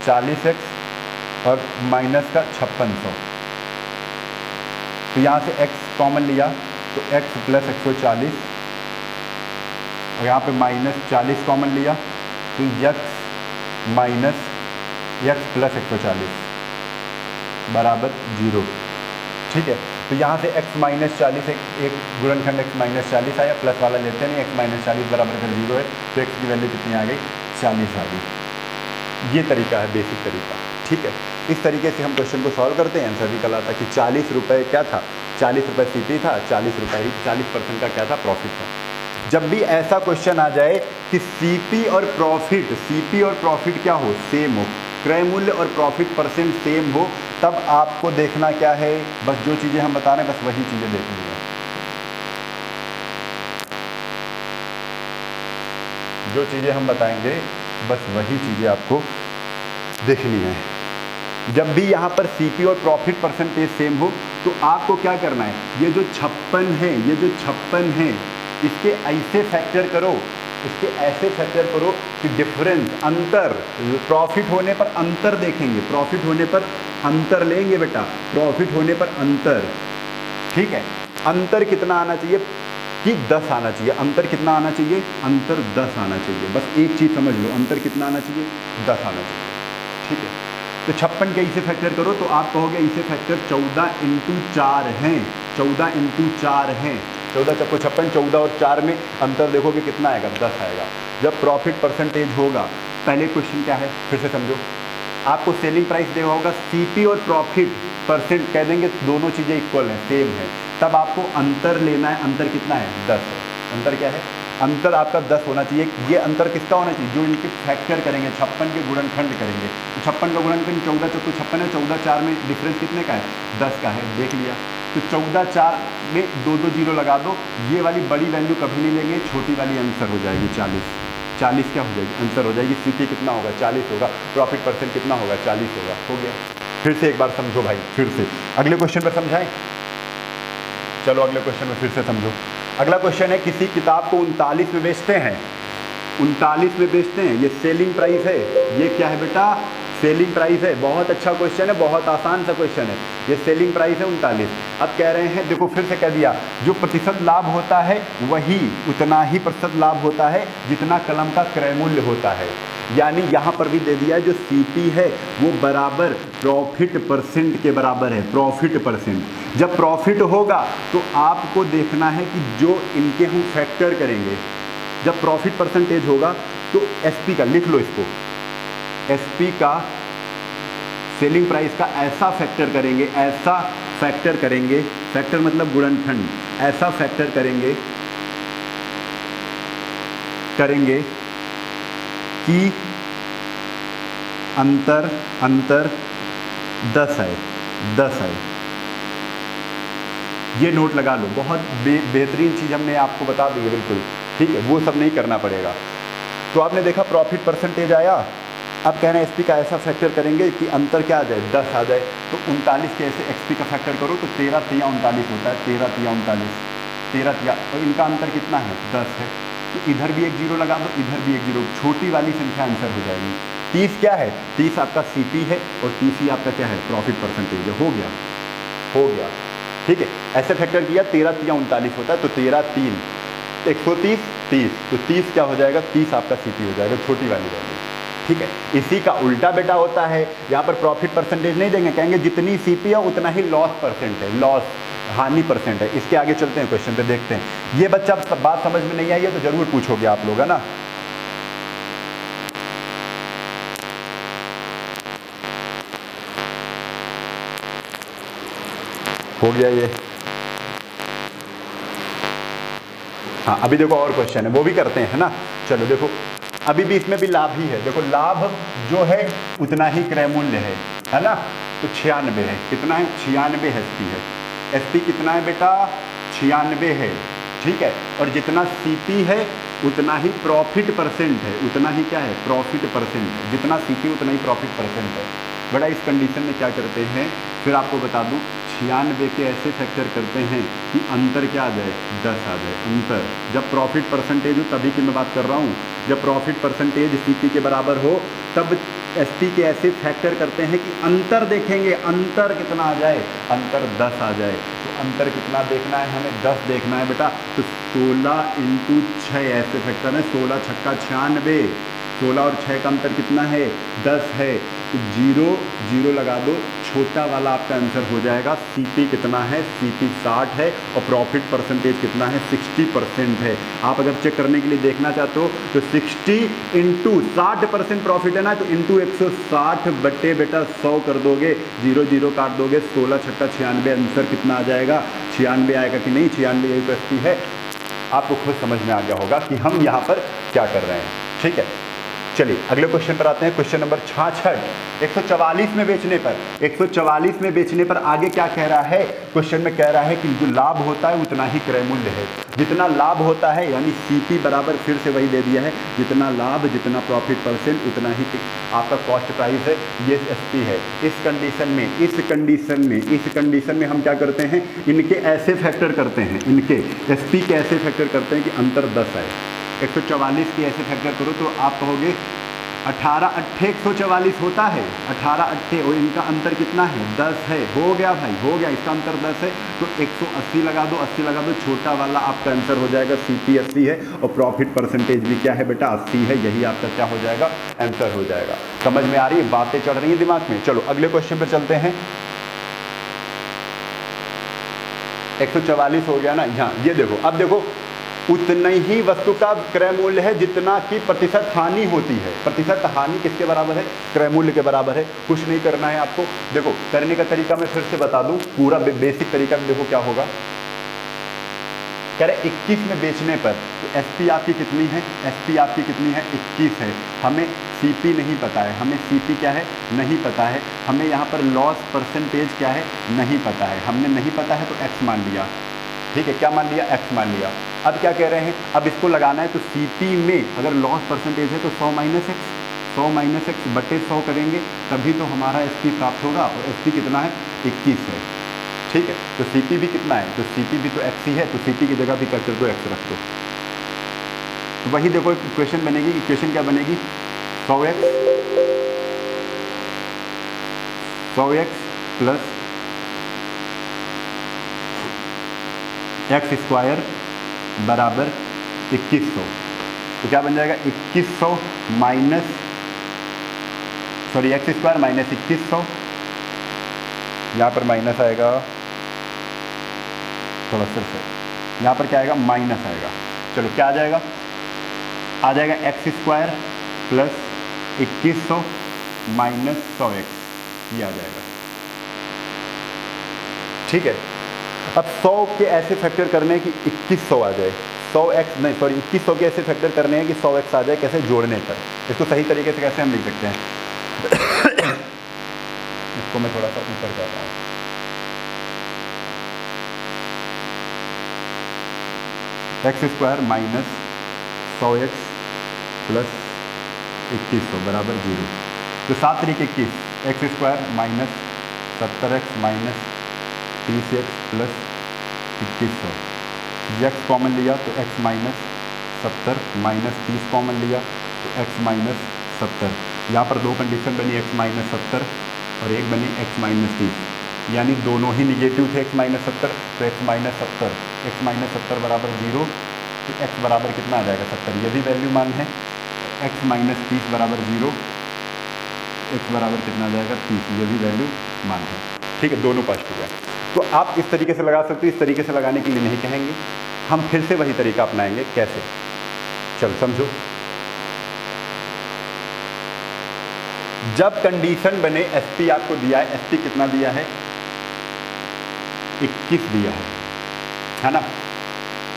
40x और माइनस का 5600। तो यहाँ से x कॉमन लिया तो x प्लस 140 और यहाँ पे माइनस 40 कॉमन लिया तो x माइनस x प्लस 140 बराबर 0, ठीक है। तो यहाँ से x माइनस 40 एक गुणनखंड x माइनस 40 आया, प्लस वाला लेते नहीं, x माइनस 40 बराबर कर 0 है तो x की वैल्यू कितनी आ गई 40 आ गई। ये तरीका है बेसिक तरीका, ठीक है। इस तरीके से हम क्वेश्चन को सॉल्व करते हैं। आंसर निकल आता कि 40 रुपये क्या था, 40 रुपये CP था, 40 रुपये ही 40% का क्या था प्रॉफिट था। जब भी ऐसा क्वेश्चन आ जाए कि CP और प्रॉफिट क्या हो सेम हो, क्रय मूल्य और प्रॉफिट % सेम हो, तब आपको देखना क्या है, बस जो चीज़ें हम बता रहे हैं बस वही चीज़ें देखनी है। जो चीज़ें हम बताएंगे बस वही चीज़ें आपको देखनी है। जब भी यहाँ पर CP और प्रॉफिट % सेम हो तो आपको क्या करना है, ये जो 56 है इसके ऐसे फैक्टर करो, इसके ऐसे फैक्टर करो कि डिफरेंस अंतर, प्रॉफिट होने पर अंतर देखेंगे, प्रॉफिट होने पर अंतर लेंगे बेटा, प्रॉफिट होने पर अंतर, ठीक है। अंतर कितना आना चाहिए कि 10 आना चाहिए। अंतर कितना आना चाहिए? अंतर 10 आना चाहिए। बस एक चीज़ समझ लो, अंतर कितना आना चाहिए? 10 आना चाहिए। ठीक है, तो 56 के इसे फैक्टर करो तो आप कहोगे इसे फैक्टर 14 इंटू 4 हैं, 14 इंटू 4 हैं, 14 चक्को 56, 14 और 4 में अंतर देखोगे कितना आएगा? 10 आएगा। जब प्रॉफिट परसेंटेज होगा, पहले क्वेश्चन क्या है फिर से समझो, आपको सेलिंग प्राइस देगा होगा, सीपी और प्रॉफिट परसेंट कह देंगे दोनों चीज़ें इक्वल हैं, सेम है, तब आपको अंतर लेना है। अंतर कितना है? 10 है। अंतर क्या है? अंतर आपका 10 होना चाहिए। ये अंतर किसका होना चाहिए? जो इनके फैक्टर करेंगे, 56 के गुणनखंड करेंगे, तो 56 का गुणनखंड 14 चौको 56 है, 14 4 में डिफरेंस कितने का है? 10 का है। देख लिया, तो 14 4 में 2 2 जीरो लगा दो, ये वाली बड़ी वैल्यू कभी नहीं लेंगे, छोटी वाली आंसर हो जाएगी 40। 40 क्या हो जाएगी? आंसर हो जाएगी। सीपी कितना होगा? 40 होगा। प्रॉफिट परसेंट कितना होगा? 40 होगा। हो गया। फिर से एक बार समझो भाई, फिर से अगले क्वेश्चन पर समझाएं। चलो अगले क्वेश्चन में फिर से समझो। अगला क्वेश्चन है, किसी किताब को 39 में बेचते हैं, 39 में बेचते हैं, ये सेलिंग प्राइस है। ये क्या है बेटा? सेलिंग प्राइस है। बहुत अच्छा क्वेश्चन है, बहुत आसान सा क्वेश्चन है। ये सेलिंग प्राइस है 39। अब कह रहे हैं, देखो फिर से कह दिया, जो प्रतिशत लाभ होता है वही उतना ही प्रतिशत लाभ होता है जितना कलम का क्रय मूल्य होता है। यानी यहाँ पर भी दे दिया है, जो सीपी है वो बराबर प्रॉफिट परसेंट के बराबर है। प्रॉफिट परसेंट, जब प्रॉफिट होगा तो आपको देखना है कि जो इनके हम फैक्टर करेंगे, जब प्रॉफिट परसेंटेज होगा तो एसपी का लिख लो, इसको एसपी का सेलिंग प्राइस का ऐसा फैक्टर करेंगे, ऐसा फैक्टर करेंगे, फैक्टर मतलब गुणनखंड, ऐसा फैक्टर करेंगे कि अंतर 10 है, 10 है। ये नोट लगा लो, बहुत बेहतरीन चीज़ हमने आपको बता दी है, बिल्कुल ठीक है, वो सब नहीं करना पड़ेगा। तो आपने देखा प्रॉफिट परसेंटेज आया। अब कहना है एसपी का ऐसा फैक्टर करेंगे कि अंतर क्या आ जाए? 10 आ जाए। तो 39 के ऐसे एक्सपी का फैक्टर करो तो 13 3 39 होता है, 13 3 39, 13 3, और इनका अंतर कितना है? 10 है। तो इधर भी एक जीरो लगा दो, इधर भी एक जीरो, छोटी वाली संख्या आंसर हो जाएगी। 30 क्या है? 30 आपका सीपी है और 30 ही आपका क्या है? प्रॉफिट परसेंटेज है। हो गया, हो गया, ठीक है। ऐसे फैक्टर किया, 13 3 39 होता है, तो 13 3 130, 30, तो 30 क्या हो जाएगा? 30 आपका सीपी हो जाएगा, छोटी वाली वैल्यू, ठीक है। इसी का उल्टा बेटा होता है, यहाँ पर प्रॉफिट परसेंटेज नहीं देंगे, कहेंगे जितनी सीपी है उतना ही लॉस परसेंट है, लॉस हानि परसेंट है। इसके आगे चलते हैं, क्वेश्चन पे देखते हैं। ये बच्चा बात समझ में नहीं आई है तो जरूर पूछोगे आप लोग, है ना। हो गया ये। हाँ, अभी देखो और क्वेश्चन है, वो भी करते हैं, है ना। चलो देखो, अभी भी इसमें भी लाभ ही है। देखो लाभ जो है उतना ही क्रय मूल्य है ना। तो 96 है। कितना है? 96 एसपी है। एसपी कितना है बेटा? 96 है, ठीक है। और जितना सीपी है उतना ही प्रॉफिट परसेंट है, उतना ही क्या है? प्रॉफिट परसेंट है। जितना सीपी उतना ही प्रॉफिट परसेंट है। बड़ा इस कंडीशन में क्या करते हैं, फिर आपको बता दूं, 96 के ऐसे फैक्टर करते हैं कि अंतर क्या आ जाए? 10 आ जाए। अंतर जब प्रॉफिट परसेंटेज हो, तभी की मैं बात कर रहा हूँ, जब प्रॉफिट परसेंटेज सीपी के बराबर हो तब एसपी के ऐसे फैक्टर करते हैं कि अंतर देखेंगे, अंतर कितना आ जाए? अंतर 10 आ जाए। तो अंतर कितना देखना है हमें? 10 देखना है बेटा। तो 16 इंटू 6 ऐसे फैक्टर है, 16 छक्का 96, 16 और 6 का अंतर कितना है? 10 है। तो 0 0 लगा दो, छोटा वाला आपका आंसर हो जाएगा। सीपी कितना है? सीपी 60 है और प्रॉफिट परसेंटेज कितना है? 60% है। आप अगर चेक करने के लिए देखना चाहते हो तो 60 इंटू 60% प्रॉफिट है ना, तो इंटू 160 बट्टे बेटा 100 कर दोगे, 0 0 काट दोगे, 16 छक्का 96, आंसर कितना आ जाएगा? 96 आएगा कि नहीं? 96 यही तो एसपी है। आपको खुद समझ में आ गया होगा कि हम यहाँ पर क्या कर रहे हैं, ठीक है। चलिए अगले क्वेश्चन पर आते हैं। Question number 66। 144 में बेचने पर, 144 में बेचने पर आगे क्या कह रहा है? क्वेश्चन में कह रहा है कि जो लाभ होता है उतना ही क्रय मूल्य है। जितना लाभ होता है यानी सीपी बराबर, फिर से वही दे दिया है, जितना लाभ जितना प्रॉफिट परसेंट उतना ही आपका कॉस्ट प्राइस है। ये एसपी है। इस कंडीशन में हम क्या करते हैं? इनके ऐसे फैक्टर करते हैं, इनके एसपी के ऐसे फैक्टर करते हैं कि अंतर 10 आए। 144 के ऐसे फैक्टर करो तो आप कहोगे 18 अट्ठे 144 होता है, 18 अट्ठे, और इनका अंतर कितना है 10 है। हो गया भाई, हो गया, इसका अंतर 10 है तो 180 लगा दो, 80 लगा दो, छोटा वाला आपका आंसर हो जाएगा CP 80 है और प्रॉफिट परसेंटेज भी क्या है बेटा 80 है। यही आपका क्या हो जाएगा आंसर हो जाएगा। समझ में आ रही है, बातें चढ़ रही है दिमाग में। चलो अगले क्वेश्चन पर चलते हैं। 144 हो गया ना, यहाँ ये देखो, अब देखो उतना ही वस्तु का क्रय मूल्य है जितना कि प्रतिशत हानि होती है। प्रतिशत हानि किसके बराबर है, क्रय मूल्य के बराबर है। कुछ नहीं करना है आपको, देखो करने का तरीका मैं फिर से बता दूं, पूरा बेसिक तरीका देखो क्या होगा। कह रहे 21 में बेचने पर तो SP आपकी कितनी है, SP आपकी कितनी है 21 है। हमें CP नहीं पता है, हमें CP क्या है नहीं पता है। हमें यहाँ पर लॉस परसेंटेज क्या है नहीं पता है। हमने नहीं पता है तो X मान लिया, ठीक है, क्या मान लिया X मान लिया। अब क्या कह रहे हैं, अब इसको लगाना है तो CP में अगर लॉस परसेंटेज है तो 100 माइनस एक्स बटे 100 करेंगे तभी तो हमारा SP प्राप्त होगा, और SP कितना है 21 है, ठीक है। तो CP भी कितना है, तो CP भी तो X ही है, तो CP की जगह भी कर दो X रख दो। तो वही देखो इक्वेशन बनेगी, इक्वेशन क्या बनेगी 100x प्लस एक्स स्क्वायर बराबर 2100। तो क्या बन जाएगा 2100 माइनस एक्स स्क्वायर माइनस 2100, यहाँ पर माइनस आएगा थोड़ा सिर्फ, यहाँ पर क्या आएगा माइनस आएगा। चलो क्या आ जाएगा, आ जाएगा x square plus 2100 minus 100x, ये आ जाएगा, ठीक है। अब 100 के ऐसे फैक्टर करने हैं कि 2100 आ जाए, 100x नहीं सॉरी 2100 के ऐसे फैक्टर करने हैं कि 100x आ जाए, कैसे जोड़ने पर। इसको सही तरीके से कैसे हम लिख सकते हैं इसको मैं थोड़ा सा ऊपर कर रहा हूँ। X square minus 100x plus 2100 बराबर 0। तो 7 तरीके 21, x square minus 70x minus 30x plus 2100, x common लिया तो x माइनस 70 माइनस 30 कॉमन लिया तो x माइनस 70। यहाँ पर दो कंडीशन बनी x माइनस 70 और एक बनी x माइनस 30, यानी दोनों ही निगेटिव थे x माइनस 70, तो x माइनस 70 बराबर 0, तो x बराबर कितना आ जाएगा 70, ये भी वैल्यू मान है। x माइनस 30 बराबर 0, x बराबर कितना आ जाएगा 30, ये भी वैल्यू मान है, ठीक है। दोनों पास हो गया। तो आप इस तरीके से लगा सकते हो, इस तरीके से लगाने के लिए नहीं कहेंगे, हम फिर से वही तरीका अपनाएंगे। कैसे, चल समझो। जब कंडीशन बने SP आपको दिया है, SP कितना दिया है 21 दिया है ना,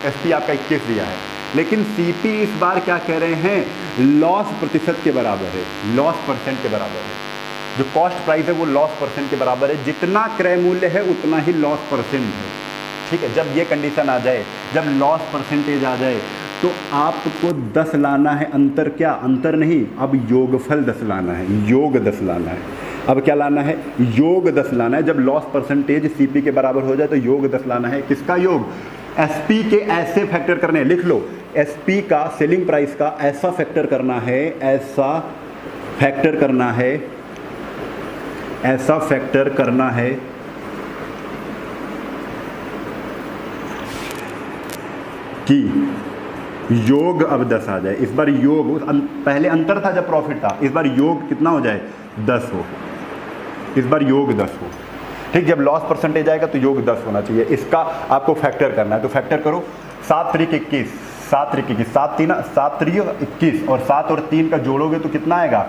SP आपका 21 दिया है, लेकिन CP इस बार क्या कह रहे हैं लॉस प्रतिशत के बराबर है, लॉस परसेंट के बराबर है। जो कॉस्ट प्राइस है वो लॉस परसेंट के बराबर है, जितना क्रय मूल्य है उतना ही लॉस परसेंट है, ठीक है। जब ये कंडीशन आ जाए, जब लॉस परसेंटेज आ जाए तो आपको 10 लाना है, अंतर क्या, अंतर नहीं, अब योगफल 10 लाना है, योग 10 लाना है। अब क्या लाना है, योग 10 लाना है। जब लॉस परसेंटेज CP के बराबर हो जाए तो योग 10 लाना है। किसका योग, SP के ऐसे फैक्टर करने हैं, लिख लो SP का सेलिंग प्राइस का ऐसा फैक्टर करना है, ऐसा फैक्टर करना है, ऐसा फैक्टर करना है कि योग अब 10 आ जाए। इस बार योग, पहले अंतर था जब प्रॉफिट था, इस बार योग कितना हो जाए 10 हो, इस बार योग 10 हो, ठीक। जब लॉस परसेंटेज आएगा तो योग 10 होना चाहिए, इसका आपको फैक्टर करना है। तो फैक्टर करो, 7 3 21, 7 3 21, 7 3 21 और 7 और 3 का जोड़ोगे तो कितना आएगा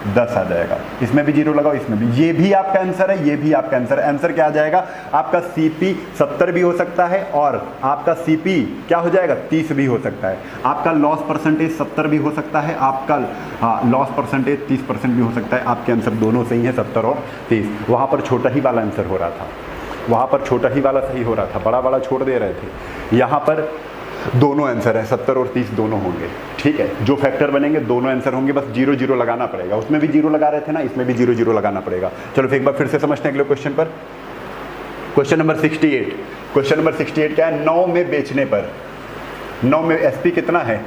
10 आ जाएगा। इसमें भी 0 लगाओ, इसमें भी, ये भी आपका आंसर है, ये भी आपका आंसर है। आंसर क्या आ जाएगा आपका CP 70 भी हो सकता है और आपका CP क्या हो जाएगा 30 भी हो सकता है। आपका लॉस परसेंटेज 70 भी हो सकता है, आपका लॉस परसेंटेज 30% भी हो सकता है। आपके आंसर दोनों सही हैं, 70 और 30। वहाँ पर छोटा ही वाला आंसर हो रहा था, वहाँ पर छोटा ही वाला सही हो रहा था, बड़ा वाला छोड़ दे रहे थे। यहाँ पर दोनों आंसर हैं, 70 और 30 दोनों होंगे, ठीक है। जो फैक्टर बनेंगे दोनों आंसर होंगे, बस 0 0 लगाना पड़ेगा। उसमें भी 0 लगा रहे थे ना, इसमें भी 0 0 लगाना पड़ेगा। चलो फिर एक बार फिर से समझते हैं अगले क्वेश्चन पर। क्वेश्चन नंबर 68, क्वेश्चन नंबर 68 क्या है, 9 में बेचने पर, 9 में SP कितना है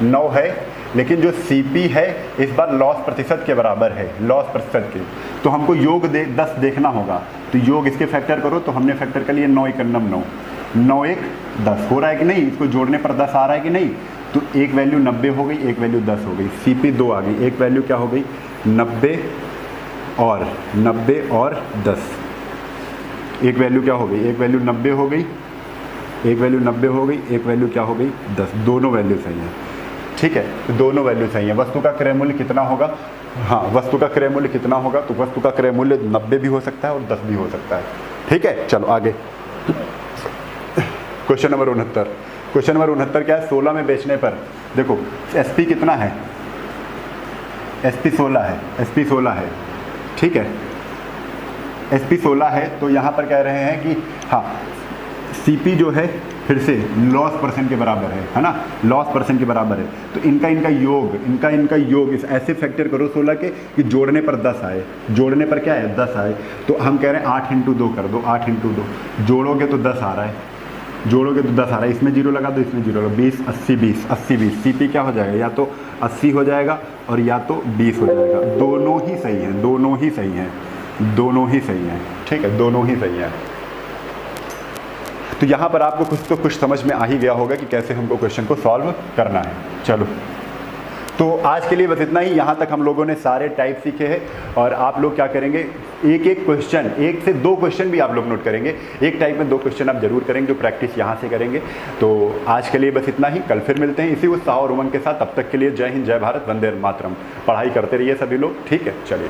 9 है, लेकिन जो CP है इस बार लॉस प्रतिशत के बराबर है, लॉस प्रतिशत के, तो हमको योग 10 देखना होगा। तो योग इसके फैक्टर करो, तो हमने फैक्टर कर लिया 9 1 9, 9 1 10 हो रहा है कि नहीं, इसको जोड़ने पर 10 आ रहा है कि नहीं, तो एक वैल्यू 90 हो गई, एक वैल्यू 10 हो गई, CP 2 आ गई, एक वैल्यू क्या हो गई 90 और 10, एक वैल्यू क्या हो गई, एक वैल्यू 90 हो गई, एक वैल्यू 90 हो गई, एक वैल्यू क्या हो गई 10, दोनों वैल्यू सही है। ठीक है, तो दोनों वैल्यू सही है। वस्तु का क्रय मूल्य कितना होगा, हाँ वस्तु का क्रय मूल्य कितना होगा, तो वस्तु का क्रय मूल्य 90 भी हो सकता है और 10 भी हो सकता है। ठीक है, चलो आगे क्वेश्चन नंबर 69। क्वेश्चन नंबर 69 क्या है, 16 में बेचने पर देखो SP कितना है, SP 16 है, SP 16 है। ठीक है, SP 16 है, तो यहाँ पर कह रहे हैं कि हाँ CP जो है फिर से लॉस परसेंट के बराबर है ना, लॉस परसेंट के बराबर है, तो इनका योग इस ऐसे फैक्टर करो 16 के कि जोड़ने पर 10 आए, जोड़ने पर क्या है 10 आए, तो हम कह रहे हैं 8 × 2 कर दो, 8 × 2 जोड़ोगे तो 10 आ रहा है, जोड़ोगे तो 10 आ रहा है, इसमें जीरो लगा दो, इसमें जीरो लगा, 20 80 20 80 20, CP क्या हो जाएगा, या तो 80 हो जाएगा और या तो 20 हो जाएगा, दोनों ही सही हैं, दोनों ही सही हैं, दोनों ही सही हैं। ठीक है, दोनों ही सही हैं। तो यहाँ पर आपको कुछ समझ में आ ही गया होगा कि कैसे हमको क्वेश्चन को सॉल्व करना है। चलो, तो आज के लिए बस इतना ही। यहाँ तक हम लोगों ने सारे टाइप सीखे हैं और आप लोग क्या करेंगे, एक एक क्वेश्चन, 1 से 2 क्वेश्चन भी आप लोग नोट करेंगे, एक टाइप में 2 क्वेश्चन आप जरूर करेंगे, जो प्रैक्टिस यहाँ से करेंगे। तो आज के लिए बस इतना ही, कल फिर मिलते हैं इसी उत्साह और उमंग के साथ। तब तक के लिए जय हिंद, जय भारत, वंदे मातरम। पढ़ाई करते रहिए सभी लोग। ठीक है, चलिए।